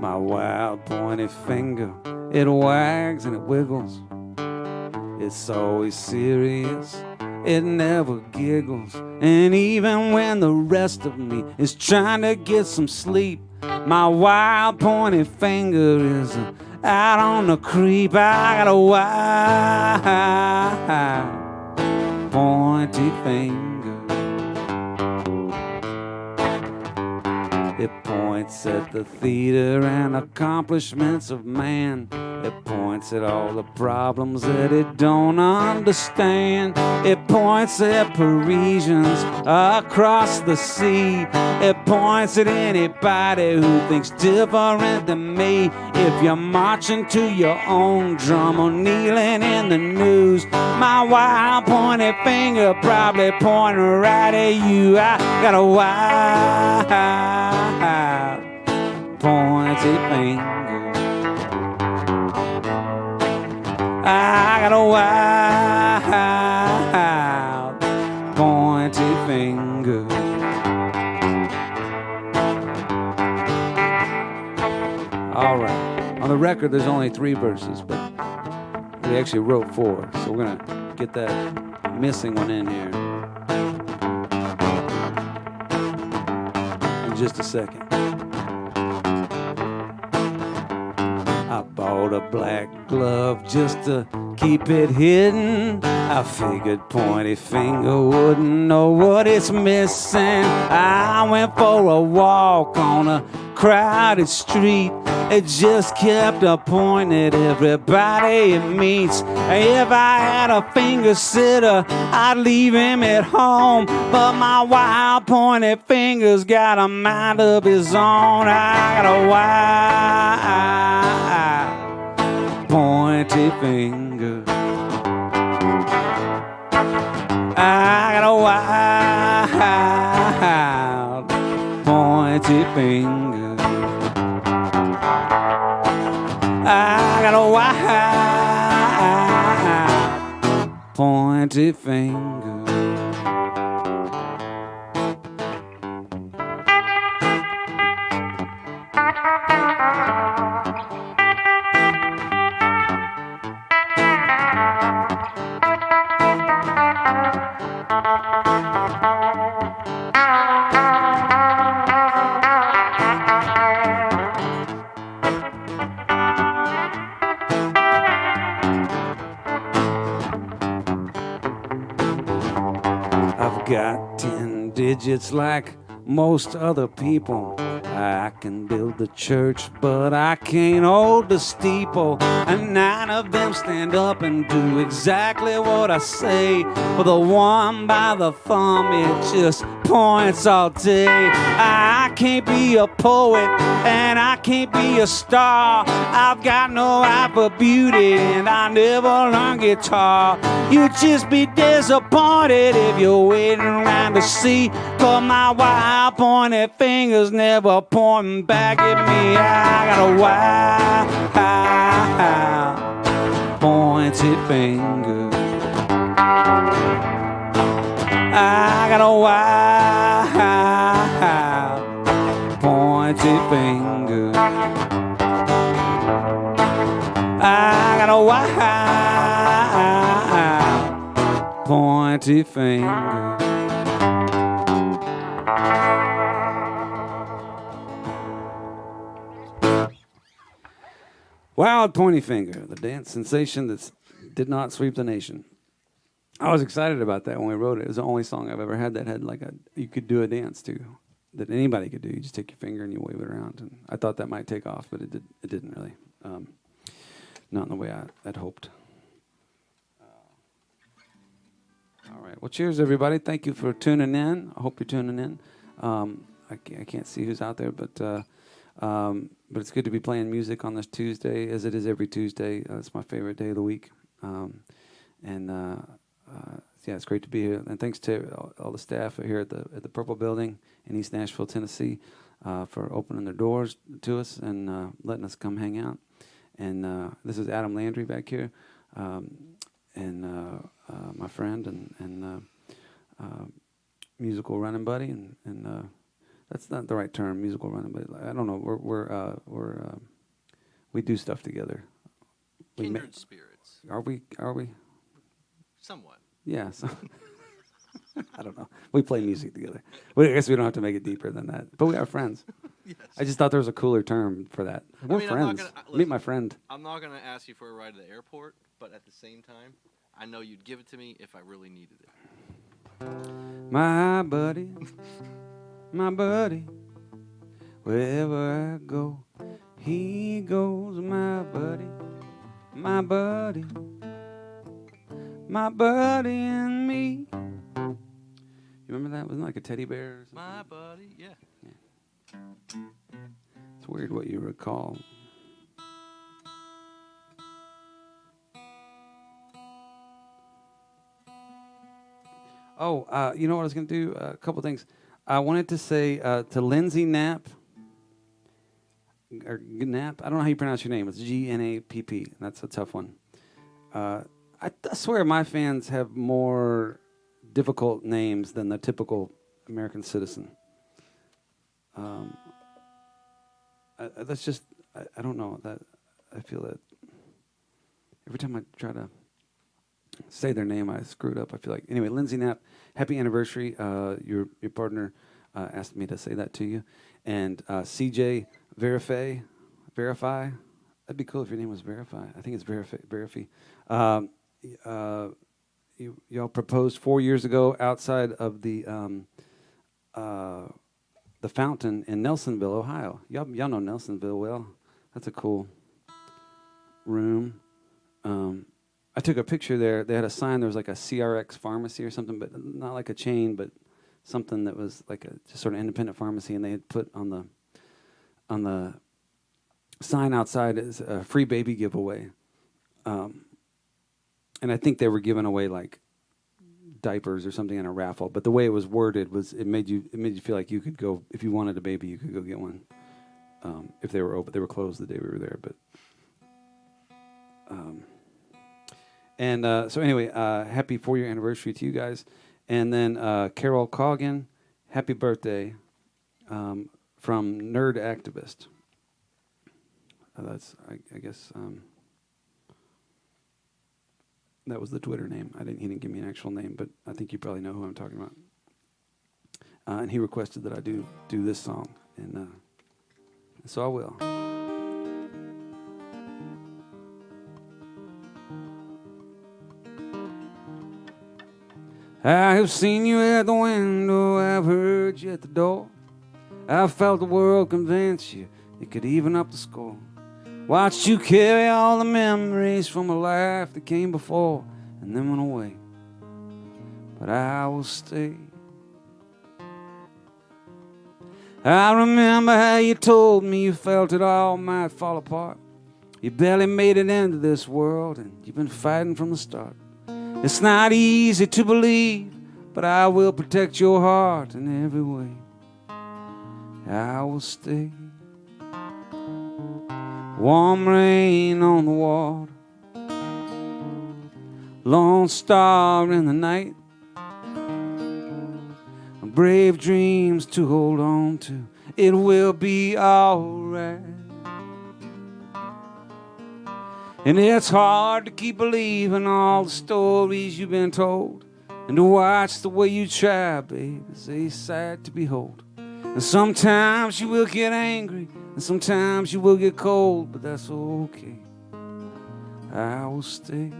My wild pointy finger, it wags and it wiggles. It's always serious, it never giggles. And even when the rest of me is trying to get some sleep, my wild pointy finger is out on the creep. I got a wild pointy finger. It points at the theater and accomplishments of man. It points at all the problems that it don't understand. It points at Parisians across the sea. It points at anybody who thinks different than me. If you're marching to your own drum or kneeling in the news, my wild pointy finger probably pointing right at you. I got a wild pointy finger. I got a wild pointy finger. All right. On the record, there's only 3 verses, but we actually wrote 4, so we're gonna get that missing one in here in just a second. I bought a black glove just to keep it hidden. I figured Pointy Finger wouldn't know what it's missing. I went for a walk on a crowded street. It just kept pointing at everybody it meets. If I had a finger sitter, I'd leave him at home. But my wild pointy finger's got a mind of his own. I got a wild pointy finger. I got a wild pointy finger. I got a wild pointy finger. Got 10 digits like most other people. I can build the church, but I can't hold the steeple. And 9 of them stand up and do exactly what I say. But the one by the thumb, it just points all day. I can't be a poet, and I can't be a star. I've got no eye for beauty, and I never learned guitar. You'd just be disappointed if you're waiting around to see. But my wild pointed fingers never pointing back at me. I got a wild pointed finger. I got a wild pointed finger. I got a wild pointy finger. Wild Pointy Finger, the dance sensation that did not sweep the nation. I was excited about that when we wrote it. It was the only song I've ever had that had like you could do a dance to, that anybody could do. You just take your finger and you wave it around. And I thought that might take off, but it didn't really. Not in the way I'd hoped. All right. Well, cheers, everybody. Thank you for tuning in. I hope you're tuning in. I can't see who's out there, but it's good to be playing music on this Tuesday, as it is every Tuesday. It's my favorite day of the week. Yeah, it's great to be here. And thanks to all the staff here at the Purple Building in East Nashville, Tennessee, for opening their doors to us and letting us come hang out. And this is Adam Landry back here, and my friend and musical running buddy, and that's not the right term, musical running buddy. I don't know. We do stuff together. Kindred spirits. Are we? Somewhat. Yeah. So I don't know. We play music together. I guess we don't have to make it deeper than that. But we are friends. Yes. I just thought there was a cooler term for that. We're friends. Meet my friend. I'm not going to ask you for a ride to the airport, but at the same time, I know you'd give it to me if I really needed it. My buddy, wherever I go, he goes, my buddy, my buddy and me. You remember that? Wasn't it like a teddy bear or something? My buddy, yeah. It's weird what you recall. Oh, you know what I was going to do? A couple things. I wanted to say to Lindsay Knapp, or Knapp, I don't know how you pronounce your name. It's Gnapp. That's a tough one. I swear my fans have more difficult names than the typical American citizen. That's just, I don't know. That I feel that every time I try to say their name, I screw it up. I feel like, anyway, Lindsay Knapp, happy anniversary. Your partner asked me to say that to you. And CJ Verify, That'd be cool if your name was Verify. I think it's Verify. Y'all proposed 4 years ago outside of the fountain in Nelsonville, Ohio. Y'all know Nelsonville well. That's a cool room. I took a picture there. They had a sign. There was like a CRX pharmacy or something, but not like a chain, but something that was like a just sort of independent pharmacy. And they had put on the sign outside is a free baby giveaway. And I think they were giving away like diapers or something in a raffle. But the way it was worded was it made you feel like you could go if you wanted a baby, you could go get one. If they were open, they were closed the day we were there. But so anyway, happy 4-year anniversary to you guys. And then Carol Coggin, happy birthday from Nerd Activist. That's I guess that was the Twitter name. He didn't give me an actual name, but I think you probably know who I'm talking about. And he requested that I do this song, and so I will. I have seen you at the window, I've heard you at the door. I've felt the world convince you it could even up the score. Watched you carry all the memories from a life that came before and then went away. But I will stay. I remember how you told me you felt it all might fall apart. You barely made it into this world and you've been fighting from the start. It's not easy to believe, but I will protect your heart in every way. I will stay. Warm rain on the water, lone star in the night, brave dreams to hold on to. It will be alright. And it's hard to keep believing all the stories you've been told, and to watch the way you try, babe, is a sight to behold. And sometimes you will get angry, and sometimes you will get cold, but that's okay. I will stay.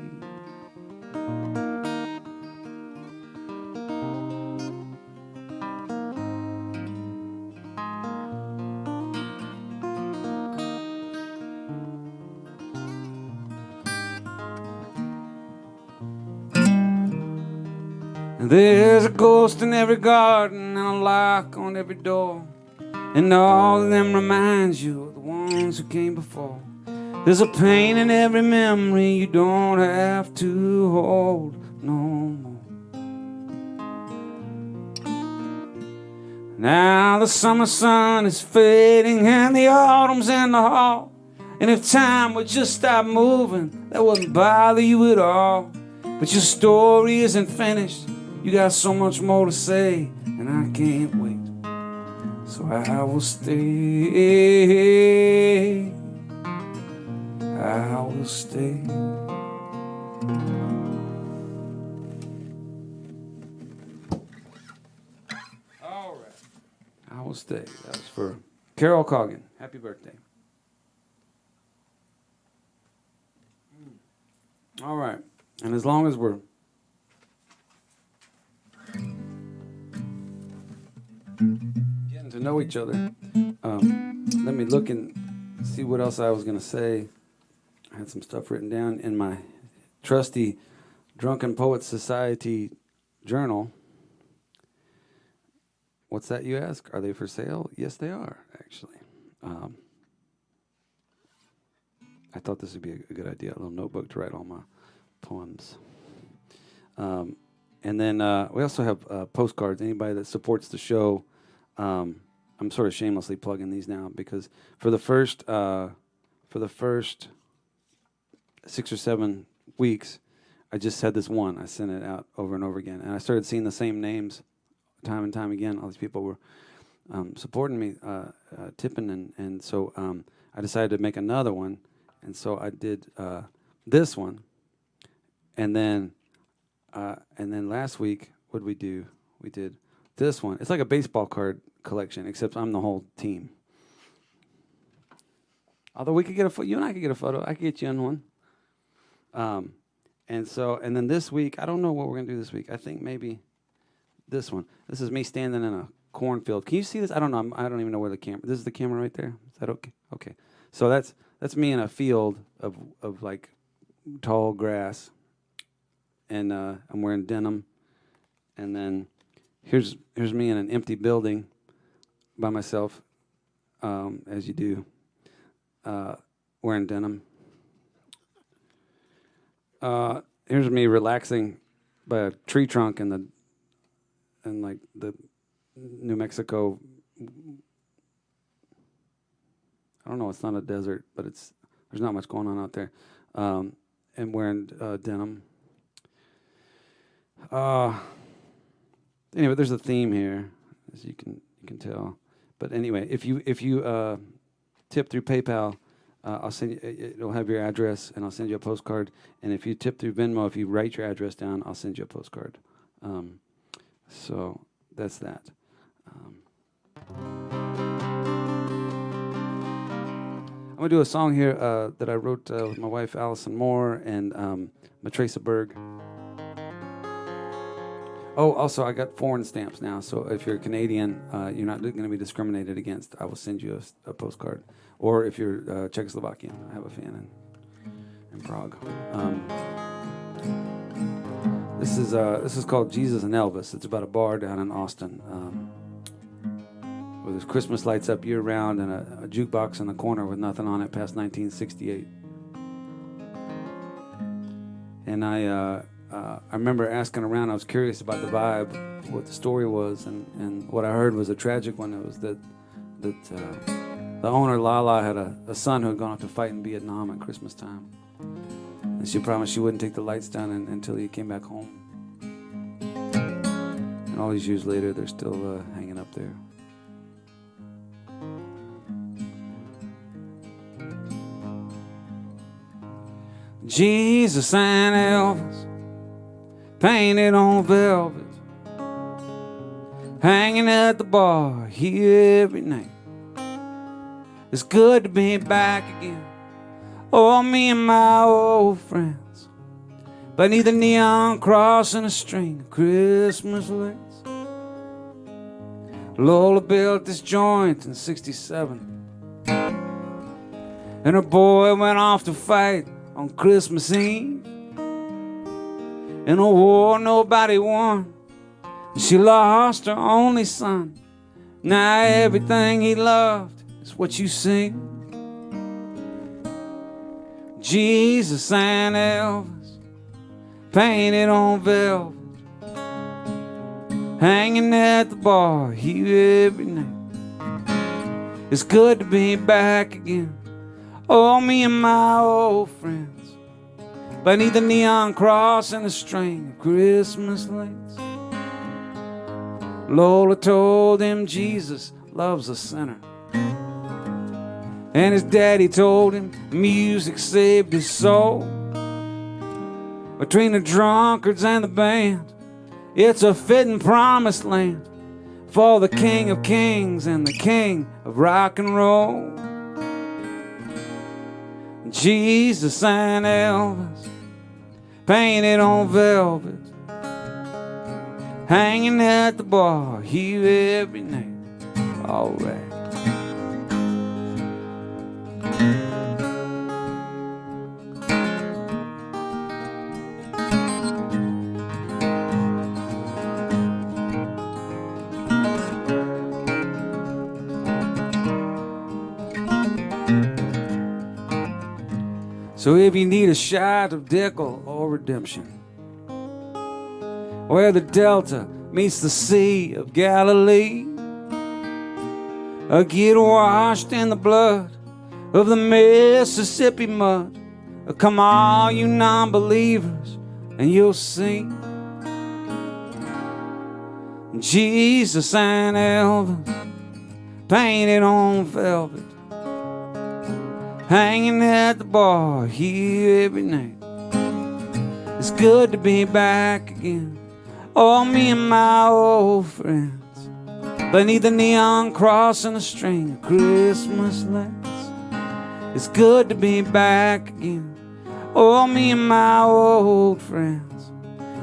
There's a ghost in every garden and a lock on every door, and all of them remind you of the ones who came before. There's a pain in every memory you don't have to hold no more. Now the summer sun is fading and the autumn's in the hall, and if time would just stop moving, that wouldn't bother you at all. But your story isn't finished. You got so much more to say, and I can't wait. So I will stay. I will stay. All right. I will stay. That was for Carol Coggin. Happy birthday. All right. And as long as we're getting to know each other, let me look and see what else I was going to say. I had some stuff written down in my trusty Drunken Poet Society journal. What's that, you ask? Are they for sale? Yes, they are, actually. I thought this would be a good idea, a little notebook to write all my poems. And then we also have postcards. Anybody that supports the show, I'm sort of shamelessly plugging these now because for the first 6 or 7 weeks, I just had this one. I sent it out over and over again, and I started seeing the same names time and time again. All these people were supporting me, tipping, and so I decided to make another one, and so I did this one, and then last week, what did we do? We did this one. It's like a baseball card collection, except I'm the whole team. Although we could get you and I could get a photo. I could get you in one. And then this week, I don't know what we're gonna do this week. I think maybe this one. This is me standing in a cornfield. Can you see this? I don't know. I don't even know where the camera. This is the camera right there. Is that okay? Okay. So that's me in a field of like tall grass, and I'm wearing denim. And then here's me in an empty building by myself, as you do, wearing denim. Here's me relaxing by a tree trunk in like the New Mexico. I don't know. It's not a desert, but there's not much going on out there. And wearing denim. Anyway, there's a theme here, as you can tell. But anyway, if you tip through PayPal, I'll send you. It'll have your address, and I'll send you a postcard. And if you tip through Venmo, if you write your address down, I'll send you a postcard. So that's that. I'm gonna do a song here that I wrote with my wife Allison Moore and Matresa Berg. Oh, also I got foreign stamps now, so if you're Canadian, you're not going to be discriminated against. I will send you a postcard. Or if you're Czechoslovakian, I have a fan in Prague. This is called Jesus and Elvis. It's about a bar down in Austin where there's Christmas lights up year round and a jukebox in the corner with nothing on it past 1968. And I remember asking around. I was curious about the vibe, what the story was, and what I heard was a tragic one. It was that the owner, Lala, had a son who had gone off to fight in Vietnam at Christmas time. And she promised she wouldn't take the lights down until he came back home. And all these years later, they're still hanging up there. Jesus and Elvis, painted on velvet, hanging at the bar here every night. It's good to be back again. Oh, me and my old friends, beneath a neon cross and a string of Christmas lights. Lola built this joint in '67, and her boy went off to fight on Christmas Eve. In a war nobody won, she lost her only son. Now everything he loved is what you sing. Jesus and Elvis, painted on velvet, hanging at the bar here every night. It's good to be back again. Oh, me and my old friends, beneath the neon cross and a string of Christmas lights. Lola told him Jesus loves a sinner, and his daddy told him music saved his soul. Between the drunkards and the band, it's a fitting promised land for the King of Kings and the King of rock and roll. Jesus and Elvis, painted on velvet, hanging at the bar here every night. All right. So if you need a shot of Dickel or redemption, where the Delta meets the Sea of Galilee, or get washed in the blood of the Mississippi mud, or come all you non-believers and you'll see Jesus and Elvis, painted on velvet, hanging at the bar here every night. It's good to be back again. Oh, me and my old friends, beneath the neon cross and a string of Christmas lights. It's good to be back again. Oh, me and my old friends,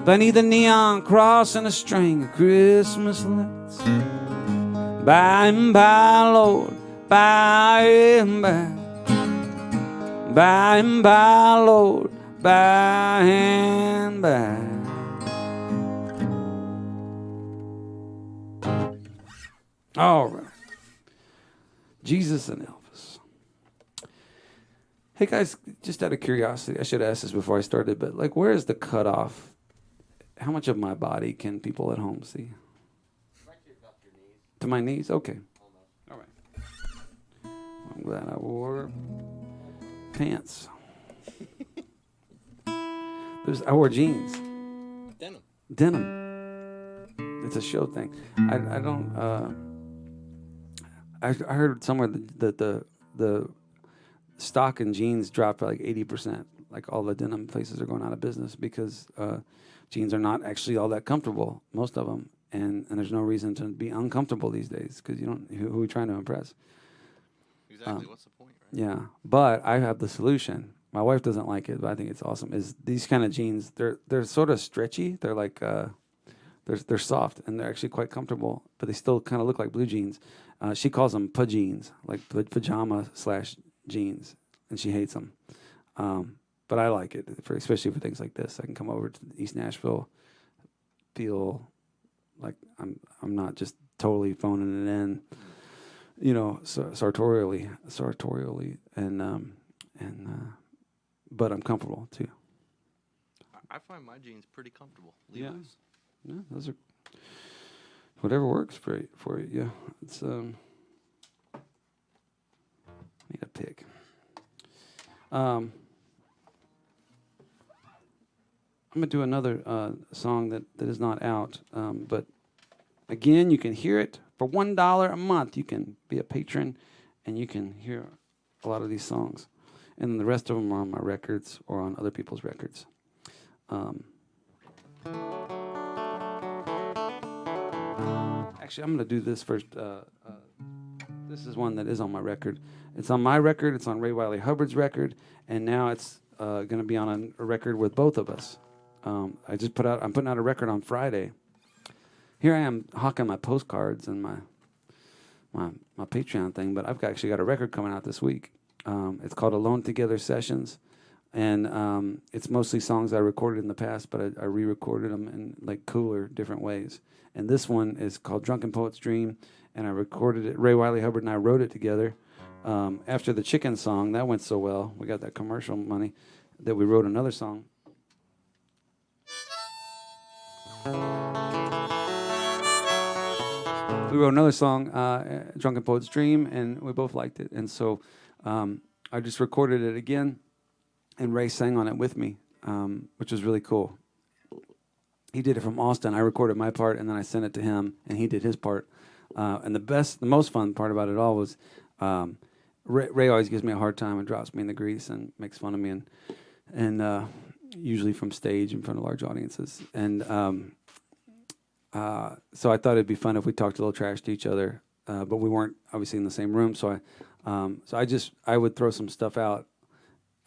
beneath a neon cross and a string of Christmas lights. By and by, Lord, by and by. By and by, Lord, by and by. All right. Jesus and Elvis. Hey guys, just out of curiosity, I should ask this before I started, but like, where is the cutoff? How much of my body can people at home see? Right to about your knees. To my knees? Okay. Almost. All right. I'm glad I wore pants. I wore jeans. Denim. Denim. It's a show thing. I don't. I heard somewhere that the stock in jeans dropped by like 80%. Like all the denim places are going out of business because jeans are not actually all that comfortable, most of them, and there's no reason to be uncomfortable these days because you don't. Who are we trying to impress? Exactly. What's the point, right? Yeah, but I have the solution. My wife doesn't like it, but I think it's awesome. Is these kind of jeans? They're sort of stretchy. They're like they're soft and they're actually quite comfortable, but they still kind of look like blue jeans. She calls them jeans, like pajama/jeans, and she hates them. But I like it, especially for things like this. I can come over to East Nashville, feel like I'm not just totally phoning it in, you know, sartorially, and but I'm comfortable too. I find my jeans pretty comfortable. Yeah. Levi's. Yeah, those are whatever works for you. Yeah, it's need a pick. I'm gonna do another song that is not out, but again, you can hear it for $1 a month. You can be a patron, and you can hear a lot of these songs, and the rest of them are on my records or on other people's records. Actually, I'm going to do this first. This is one that is on my record. It's on my record. It's on Ray Wiley Hubbard's record, and now it's going to be on a record with both of us. I'm putting out a record on Friday. Here I am hawking my postcards and my Patreon thing, but I've actually got a record coming out this week. It's called Alone Together Sessions, and it's mostly songs I recorded in the past, but I re-recorded them in like cooler, different ways. And this one is called Drunken Poet's Dream, and I recorded it. Ray Wiley Hubbard and I wrote it together. After the chicken song, that went so well, we got that commercial money, that we wrote another song. We wrote another song, Drunken Poet's Dream, and we both liked it. And so I just recorded it again, and Ray sang on it with me, which was really cool. He did it from Austin. I recorded my part, and then I sent it to him, and he did his part. And the most fun part about it all was Ray always gives me a hard time and drops me in the grease and makes fun of me, and usually from stage in front of large audiences. And so I thought it'd be fun if we talked a little trash to each other, but we weren't obviously in the same room. So I would throw some stuff out,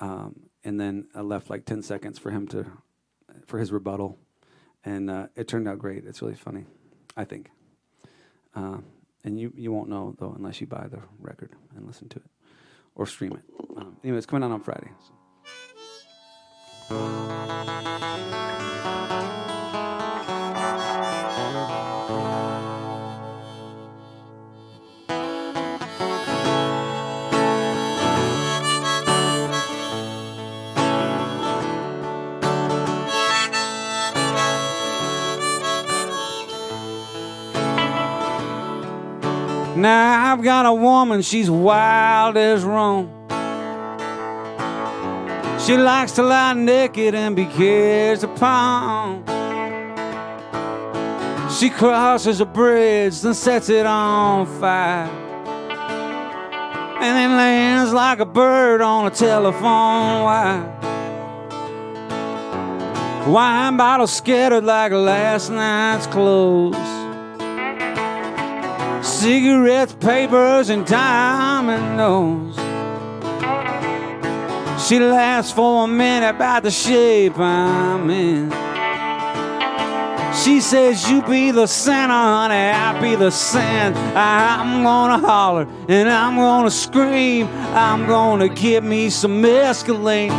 and then I left like 10 seconds for him for his rebuttal. And it turned out great. It's really funny, I think. And you won't know, though, unless you buy the record and listen to it or stream it. Anyway, it's coming out on Friday. Now I've got a woman, she's wild as Rome. She likes to lie naked and be kissed upon. She crosses a bridge, then sets it on fire, and then lands like a bird on a telephone wire. Wine bottles scattered like last night's clothes. Cigarettes, papers, and diamond nose. She laughs for a minute about the shape I'm in. She says, you be the center, honey, I be the sand. I'm gonna holler and I'm gonna scream. I'm gonna get me some mescaline.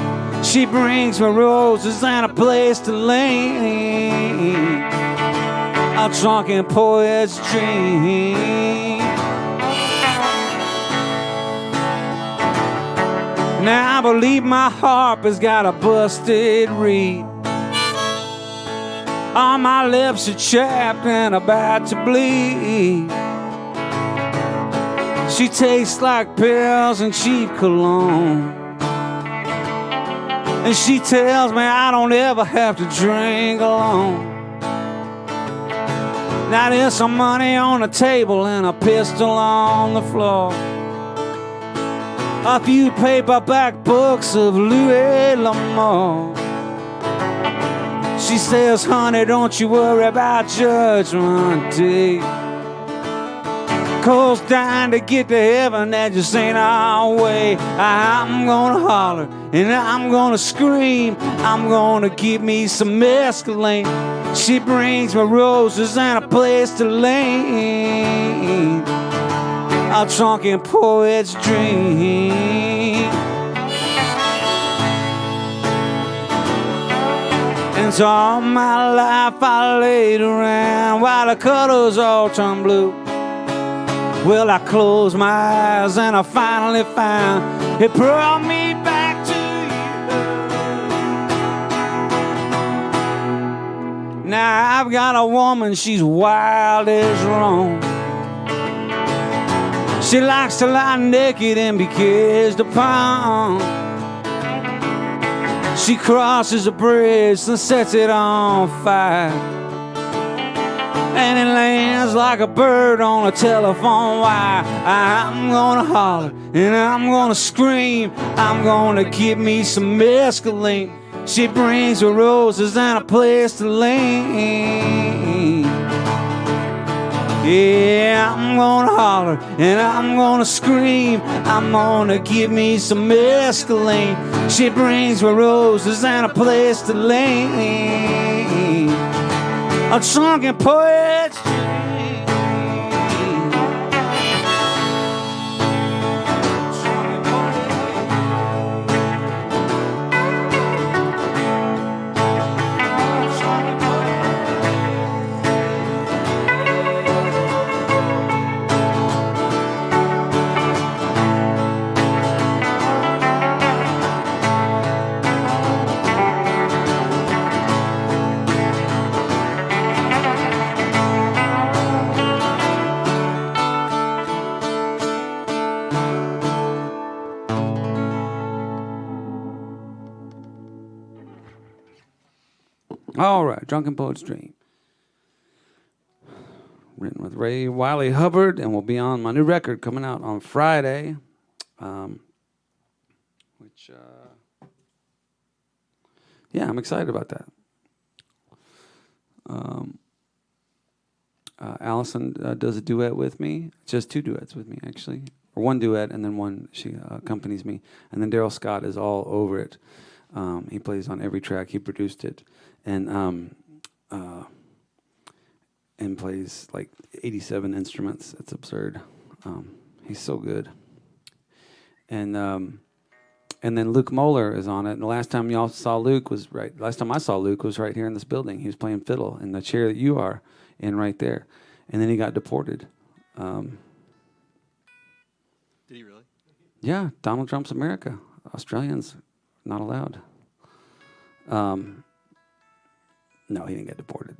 She brings me roses and a place to lay. A drunken poet's dream. Now I believe my harp has got a busted reed. All my lips are chapped and about to bleed. She tastes like pills and cheap cologne. And she tells me I don't ever have to drink alone. Now there's some money on the table and a pistol on the floor. A few paperback books of Louis L'Amour. She says, honey, don't you worry about Judgment Day. 'Cause dying to get to heaven, that just ain't our way. I'm gonna holler and I'm gonna scream. I'm gonna get me some mescaline. She brings me roses and a place to lay. A drunken poet's dream. And so all my life I laid around while the colors all turn blue. Well, I closed my eyes and I finally found it brought me back to you. Now I've got a woman, she's wild as wrong. She likes to lie naked and be kissed upon. She crosses a bridge and sets it on fire. And it lands like a bird on a telephone wire. I'm gonna holler and I'm gonna scream. I'm gonna get me some mescaline. She brings her roses and a place to lay. Yeah, I'm gonna holler and I'm gonna scream. I'm gonna get me some mescaline. She brings me roses and a place to lay. A drunken poet's dream. All right, Drunken Poet's Dream. Written with Ray Wiley Hubbard, and will be on my new record coming out on Friday. Yeah, I'm excited about that. Allison does a duet with me. Just 2 duets with me, actually. Or 1 duet, and then 1, she accompanies me. And then Daryl Scott is all over it. He plays on every track. He produced it. And plays like 87 instruments. It's absurd. He's so good. And then Luke Moeller is on it. And the last time y'all saw Luke was last time I saw Luke was right here in this building. He was playing fiddle in the chair that you are in right there. And then he got deported. Did he really? Yeah, Donald Trump's America. Australians not allowed. No, he didn't get deported.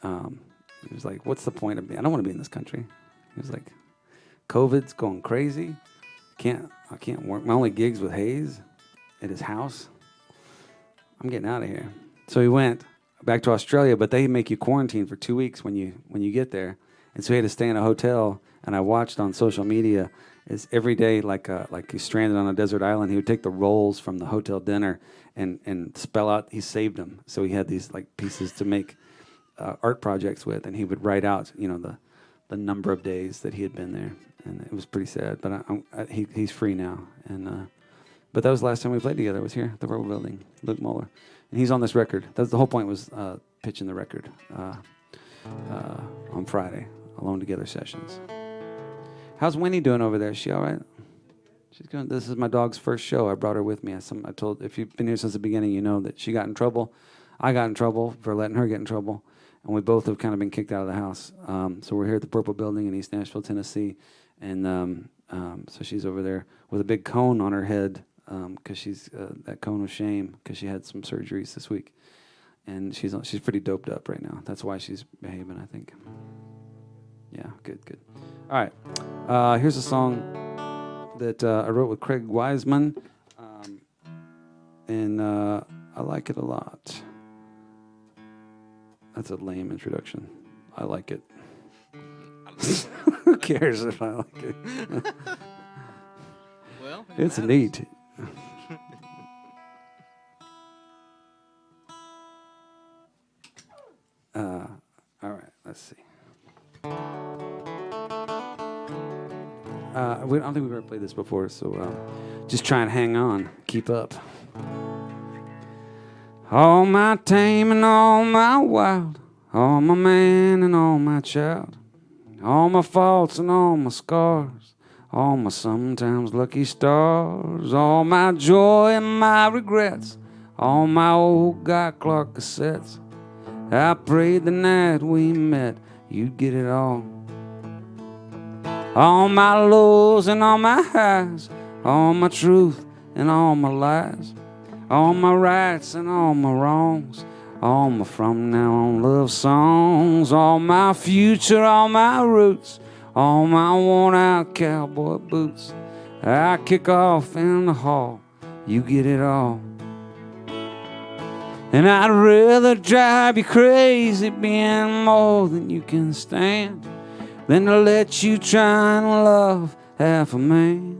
He was like, what's the point of me? I don't want to be in this country. He was like, COVID's going crazy. I can't work. My only gig's with Hayes at his house. I'm getting out of here. So he went back to Australia, but they make you quarantine for 2 weeks when you get there. And so he had to stay in a hotel. And I watched on social media is every day like he's stranded on a desert island. He would take the rolls from the hotel dinner and spell out. He saved them, so he had these like pieces to make art projects with, and he would write out the number of days that he had been there, and it was pretty sad. But he's free now, and But that was the last time we played together. Was here at the Purple Building. Luke Muller, and he's on this record. That's the whole point was pitching the record on Friday, Alone Together sessions. How's Winnie doing over there? Is she all right? She's good. This is my dog's first show. I brought her with me. I told, if you've been here since the beginning, you know that she got in trouble. I got in trouble for letting her get in trouble. And we both have kind of been kicked out of the house. So we're here at the Purple Building in East Nashville, Tennessee. And so she's over there with a big cone on her head because she's that cone of shame because she had some surgeries this week. And she's pretty doped up right now. That's why she's behaving, I think. Yeah, good. All right. Here's a song that I wrote with Craig Wiseman. And I like it a lot. That's a lame introduction. I like it. Who cares if I like it? Well, it's neat. All right, let's see. I don't think we've ever played this before, so just try and hang on. Keep up. All my tame and all my wild, all my man and all my child, all my faults and all my scars, all my sometimes lucky stars, all my joy and my regrets, all my old Guy Clark cassettes. I prayed the night we met you'd get it all. All my lows and all my highs, all my truth and all my lies, all my rights and all my wrongs, all my from now on love songs, all my future, all my roots, all my worn out cowboy boots. I kick off in the hall, you get it all. And I'd rather drive you crazy being more than you can stand than to let you try and love half a man.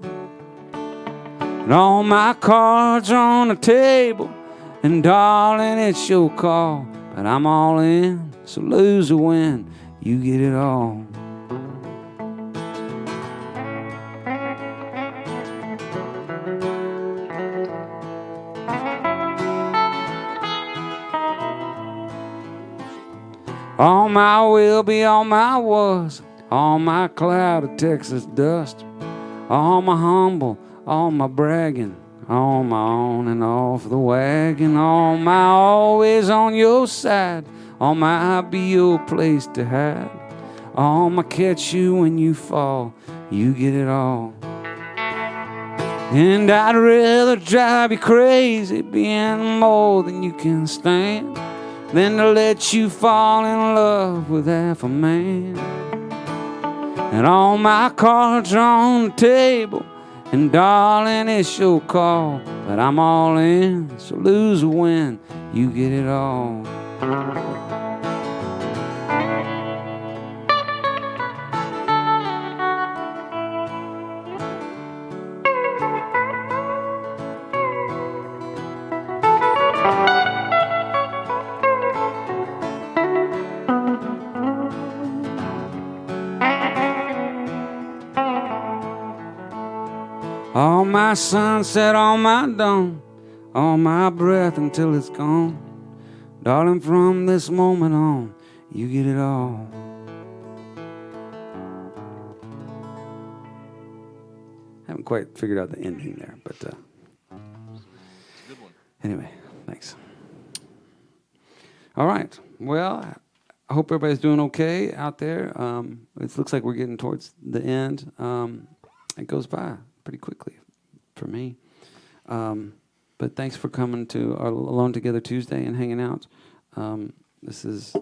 And all my cards are on the table, and darling, it's your call. But I'm all in, so lose or win, you get it all. All my will be, all my was, all my cloud of Texas dust, all my humble, all my bragging, all my on and off the wagon, all my always on your side, all my I be your place to hide, all my catch you when you fall, you get it all. And I'd rather drive you crazy being more than you can stand than to let you fall in love with half a man. And all my cards are on the table, and darling, it's your call. But I'm all in, so lose or win, you get it all. All my sunset, all my dawn, all my breath until it's gone. Darling, from this moment on, you get it all. Haven't quite figured out the ending there, but Good one. Anyway, thanks. All right. Well, I hope everybody's doing okay out there. It looks like we're getting towards the end. It goes by pretty quickly for me. But thanks for coming to our Alone Together Tuesday and hanging out. This is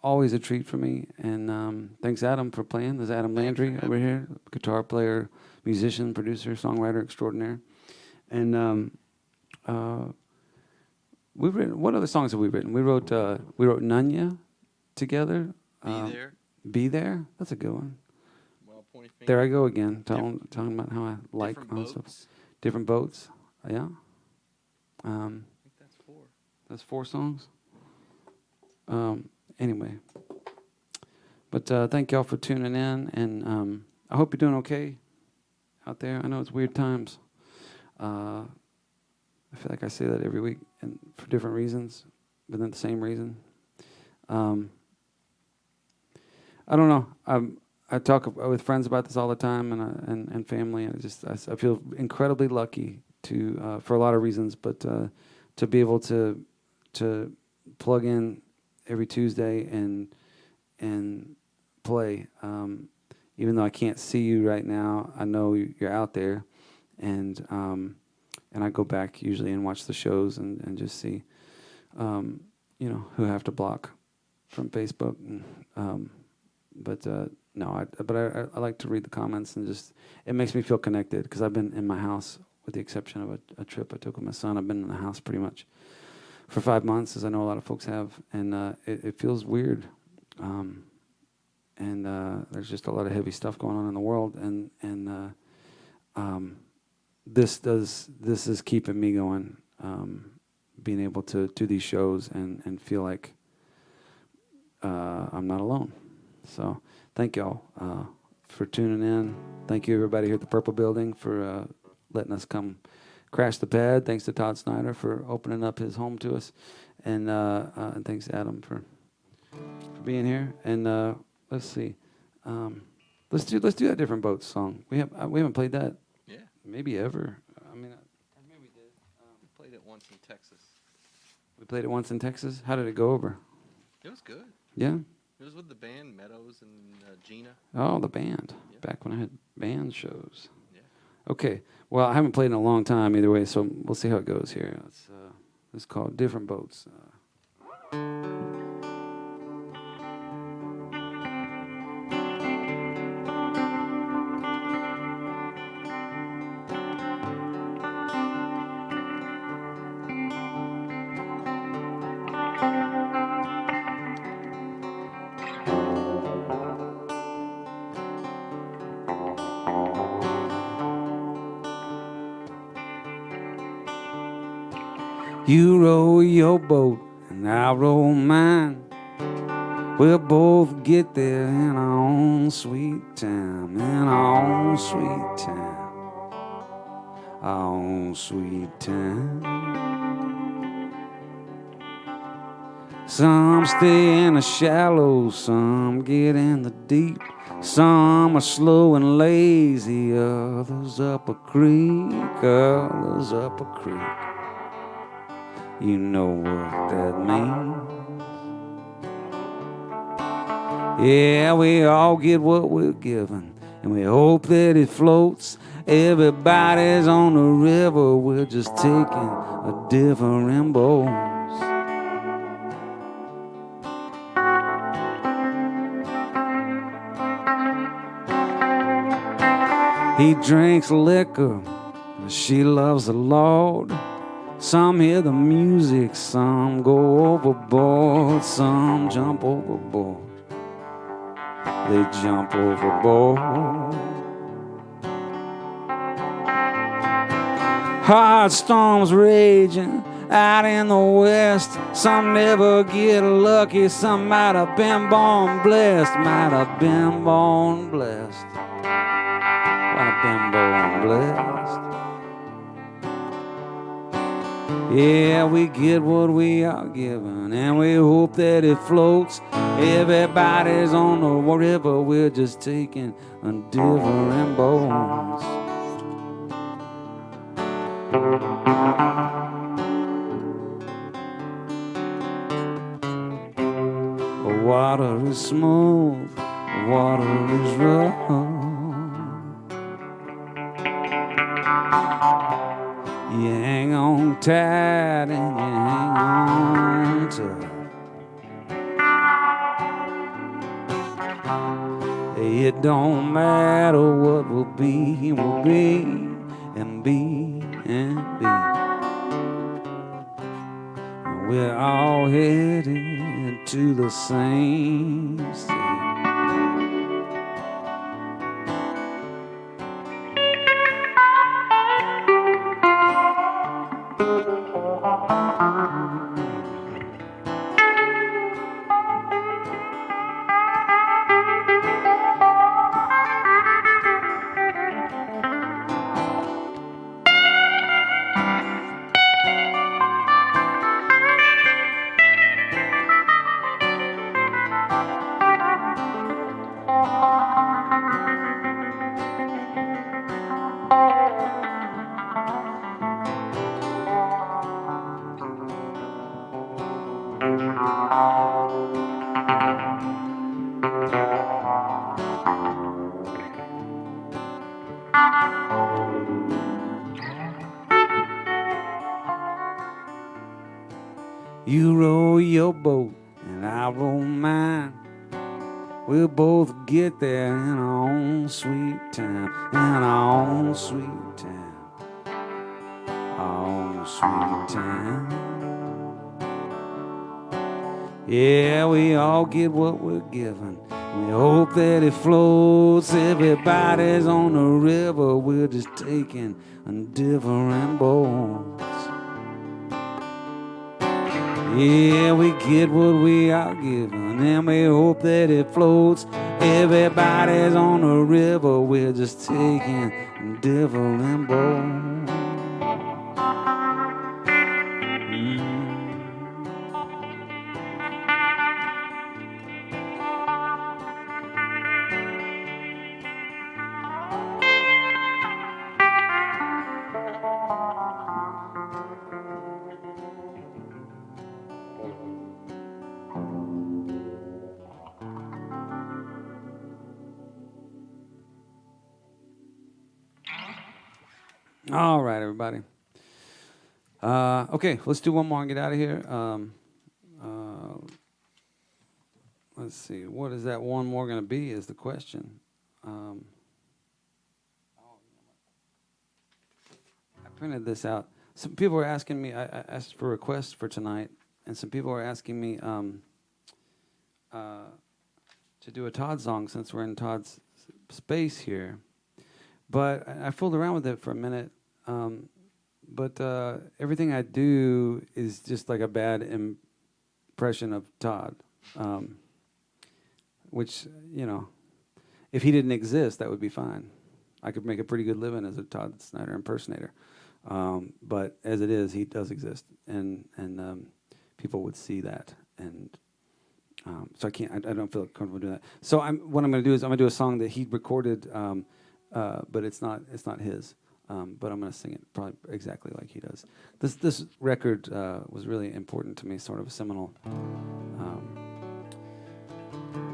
always a treat for me. And thanks, Adam, for playing. There's Adam Landry over here, guitar player, musician, producer, songwriter extraordinaire. And we've written, what other songs have we written? We wrote Nunya together. Be There. Be There? That's a good one. Well, Pointy Finger. There I go again, talking about how I like Different my own stuff. Boats. Different boats, yeah. I think that's 4. That's 4 songs. Anyway, but thank y'all for tuning in, and I hope you're doing okay out there. I know it's weird times. I feel like I say that every week, and for different reasons, but then the same reason. I don't know. I talk with friends about this all the time, and family, and I feel incredibly lucky to for a lot of reasons, but to be able to plug in every Tuesday and play. Even though I can't see you right now, I know you're out there, and I go back usually and watch the shows and just see, who I have to block from Facebook. And, but I like to read the comments, and just it makes me feel connected, because I've been in my house, with the exception of a trip I took with my son. I've been in the house pretty much for 5 months, as I know a lot of folks have, and it feels weird. And there's just a lot of heavy stuff going on in the world, and this is keeping me going, being able to do these shows and feel like I'm not alone. So thank y'all for tuning in. Thank you, everybody here at the Purple Building, for letting us come crash the pad. Thanks to Todd Snider for opening up his home to us, and thanks to Adam for being here. And let's see, let's do that Different Boats song. We haven't played that. Yeah. Maybe ever. I mean, maybe we did. Played it once in Texas. We played it once in Texas. How did it go over? It was good. Yeah. It was with the band Meadows and Gina. Oh, the band. Yeah. Back when I had band shows. Yeah. Okay. Well, I haven't played in a long time either way, so we'll see how it goes here. It's called Different Boats. You row your boat and I row mine. We'll both get there in our own sweet time, in our own sweet time, our own sweet time. Some stay in the shallow, some get in the deep. Some are slow and lazy, others up a creek, others up a creek. You know what that means. Yeah, we all get what we're given, and we hope that it floats. Everybody's on the river, we're just taking a different boat. He drinks liquor, she loves the Lord. Some hear the music, some go overboard, some jump overboard. They jump overboard. Hard storms raging out in the west. Some never get lucky, some might have been born blessed, might have been born blessed, might have been born blessed. Yeah, we get what we are given, and we hope that it floats. Everybody's on the river, we're just taking a different boats. The water is smooth, the water is rough. You hang on tight and you hang on tough. It don't matter what will be and be and be. We're all headed to the same state. You row your boat and I row mine. We'll both get there in our own sweet time, in our own sweet time, our own sweet time. Yeah, we all get what we're given. We hope that it floats. Everybody's on the river. We're just taking on different boats. Yeah, we get what we are given, and we hope that it floats. Everybody's on the river, we're just taking different boats. All right, everybody. Okay, let's do one more and get out of here. Let's see. What is that one more going to be is the question. I printed this out. Some people were asking me, I asked for requests for tonight, and some people were asking me to do a Todd song since we're in Todd's space here. But I fooled around with it for a minute. But everything I do is just like a bad impression of Todd. Which, you know, if he didn't exist, that would be fine. I could make a pretty good living as a Todd Snider impersonator. But as it is, he does exist. And people would see that. And so I can't, I don't feel comfortable doing that. So what I'm going to do is I'm going to do a song that he recorded, but it's not his. But I'm going to sing it probably exactly like he does. This record was really important to me, sort of a seminal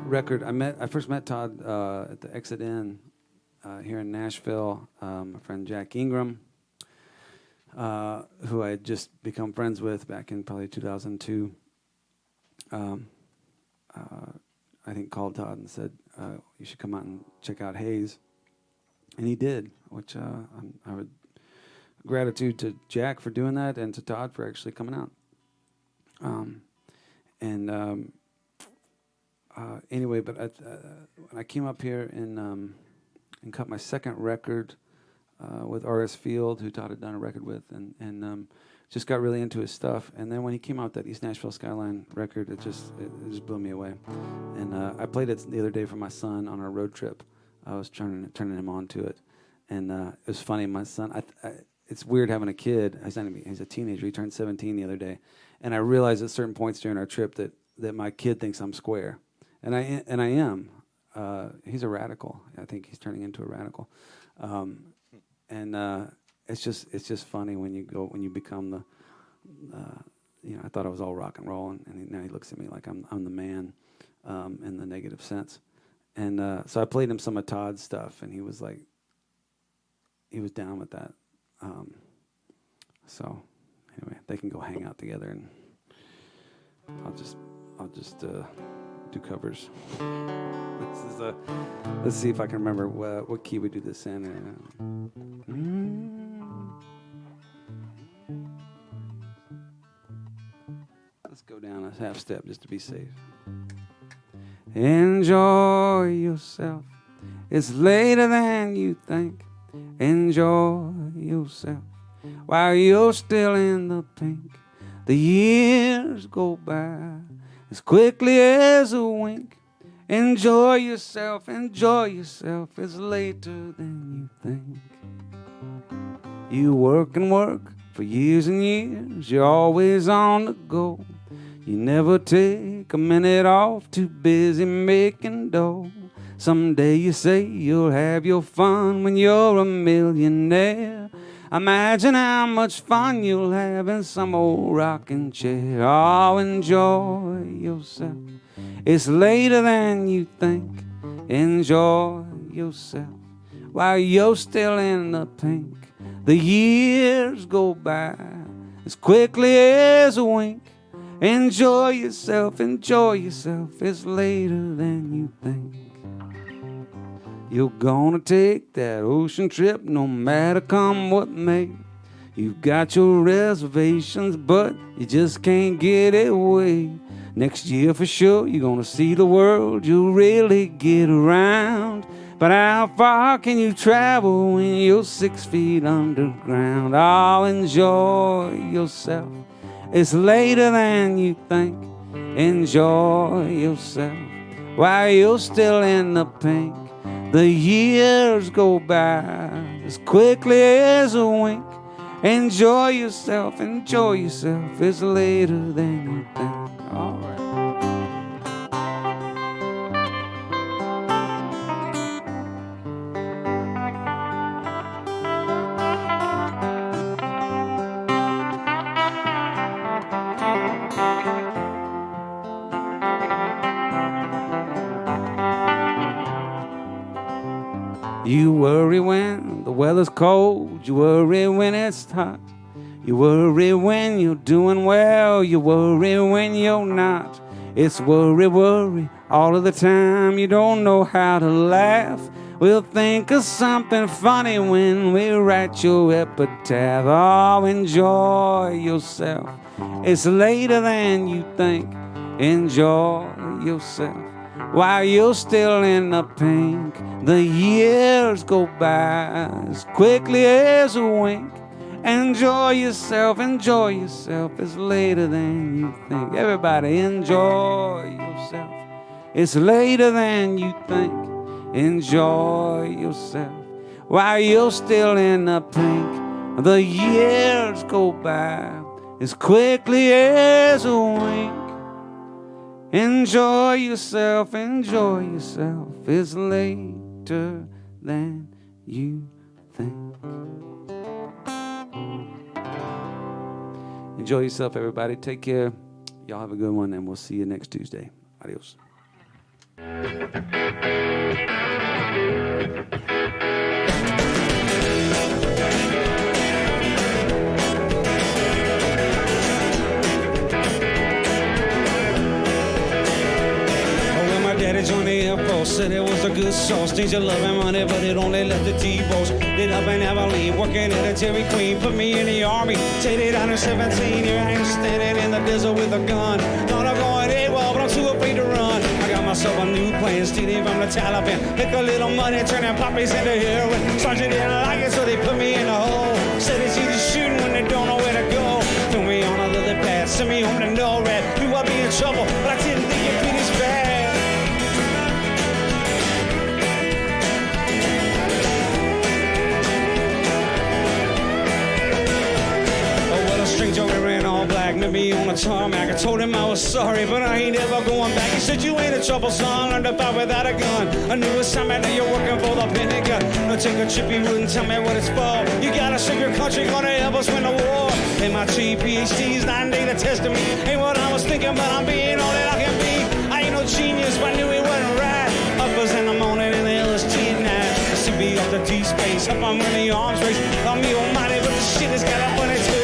record. I first met Todd at the Exit Inn here in Nashville. My friend Jack Ingram, who I had just become friends with back in probably 2002, I think called Todd and said, you should come out and check out Hayes. And he did, which I would gratitude to Jack for doing that and to Todd for actually coming out. Anyway, but when I came up here and cut my second record with R.S. Field, who Todd had done a record with, and just got really into his stuff. And then when he came out with that East Nashville Skyline record, it just blew me away. And I played it the other day for my son on our road trip. I was turning him on to it, and it was funny. My son, it's weird having a kid. He's a teenager. He turned 17 the other day, and I realized at certain points during our trip that my kid thinks I'm square, and I am. He's a radical. I think he's turning into a radical, and it's just funny when you become the. I thought I was all rock and roll, and now he looks at me like I'm the man, in the negative sense. And so I played him some of Todd's stuff, and he was down with that. So anyway, they can go hang out together, and I'll just do covers. Let's see if I can remember what key we do this in. Let's go down a half step just to be safe. Enjoy yourself. It's later than you think. Enjoy yourself while you're still in the pink. The years go by as quickly as a wink. Enjoy yourself, enjoy yourself. It's later than you think. You work and work for years and years. You're always on the go. You never take a minute off, too busy making dough. Someday you say you'll have your fun when you're a millionaire. Imagine how much fun you'll have in some old rocking chair. Oh, enjoy yourself. It's later than you think. Enjoy yourself while you're still in the pink. The years go by as quickly as a wink. Enjoy yourself, it's later than you think. You're gonna take that ocean trip no matter come what may. You've got your reservations, but you just can't get away. Next year for sure, you're gonna see the world, you'll really get around. But how far can you travel when you're 6 feet underground? Oh, enjoy yourself, it's later than you think. Enjoy yourself while you're still in the pink. The years go by as quickly as a wink. Enjoy yourself, it's later than you think. All right. You worry when the weather's cold, you worry when it's hot. You worry when you're doing well, you worry when you're not. It's worry, worry all of the time, you don't know how to laugh. We'll think of something funny when we write your epitaph. Oh, enjoy yourself, it's later than you think. Enjoy yourself while you're still in the pink. The years go by as quickly as a wink. Enjoy yourself, it's later than you think. Everybody enjoy yourself, it's later than you think. Enjoy yourself while you're still in the pink. The years go by as quickly as a wink. Enjoy yourself, it's later than you think. Enjoy yourself, everybody. Take care. Y'all have a good one, and we'll see you next Tuesday. Adios. Daddy joined the Air Force, said it was a good sauce. Things you love and money, but it only left the T-Boss. Did up in Abilene, working at a Dairy Queen. Put me in the Army, take it out in 17. Here I am standing in the desert with a gun. Thought I'm going AWOL, but I'm too afraid to run. I got myself a new plan, stealing from the Taliban. Pick a little money, turning poppies into heroin. Sergeant didn't like it, so they put me in the hole. Said it's easy shooting when they don't know where to go. Threw me on a lily pad, sent me home to NORAD. Knew I'd be in trouble, but I didn't think it'd be this bad. Stranger wearing all black, met me on a tarmac. I told him I was sorry, but I ain't ever going back. He said, you ain't in trouble, son, learn to fight without a gun. A new assignment, now you're working for the Pentagon. Now take a trip, you wouldn't tell me what it's for. You gotta save your country, gonna help us win the war. MIT, PhDs, 9 days to test me. Ain't what I was thinking, but I'm being all that I can be. I ain't no genius, but I knew it wasn't right. Uppers in the morning and the LST at night. See me off the D-space, up I'm in the arms race. Call me almighty, but the shit has got up on its head.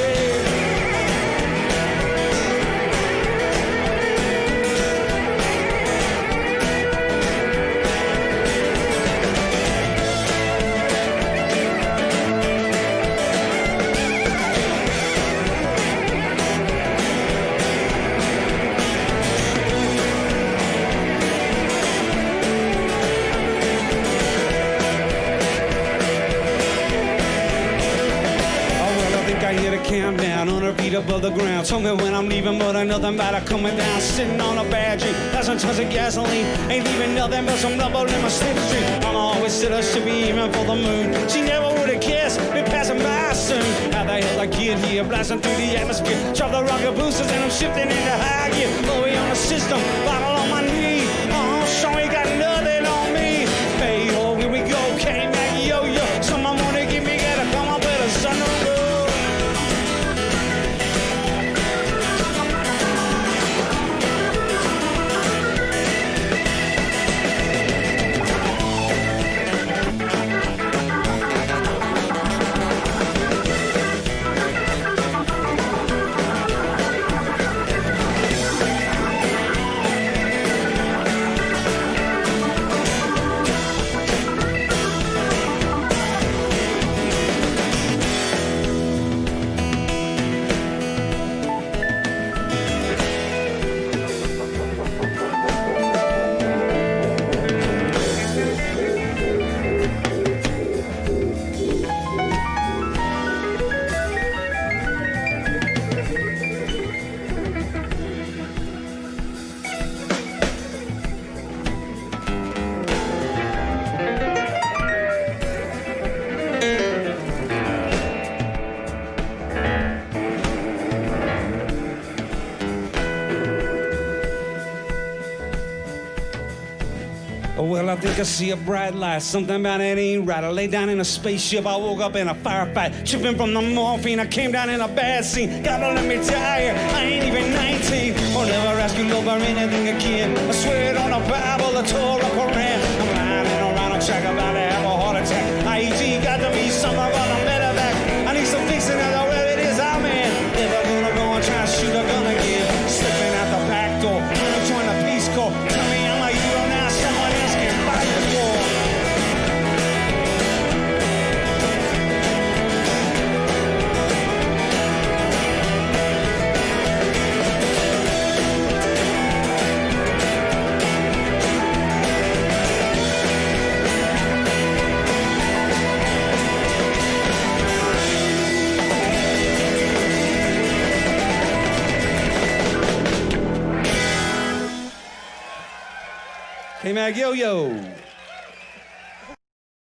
Countdown on her feet above the ground. Told me when I'm leaving, but ain't nothing about her coming down. Sitting on a bad drink, got some tons of gasoline. Ain't leaving nothing but some rubble in my slipstream. Mama always said I should be aiming for the moon. She never would've guessed, be passing by soon. How the hell I get here, blasting through the atmosphere. Drop the rocket boosters and I'm shifting into high gear. Chloe on the system, bottle on my knee. Sure ain't got nothing on me. Hey, oh, here we go, KMAG, YOYO. Some of my money give me, gotta come up with a sunroof. I could see a bright light. Something about it ain't right. I lay down in a spaceship. I woke up in a firefight. Tripping from the morphine. I came down in a bad scene. God, let me die here. I ain't even 19. I'll never ask you love or anything again. I swear it on the Bible, the Torah, Koran. I'm lying around a track about to have a heart attack. IEG got to be somewhere but I'm better back. I need some fixing as I where it is. I'm in. Never gonna go and try to shoot a gun again. Slipping out the back door. Gonna join the Peace Corps. Tell me I'm a hero now. Someone else can fight this war. KMAG YOYO.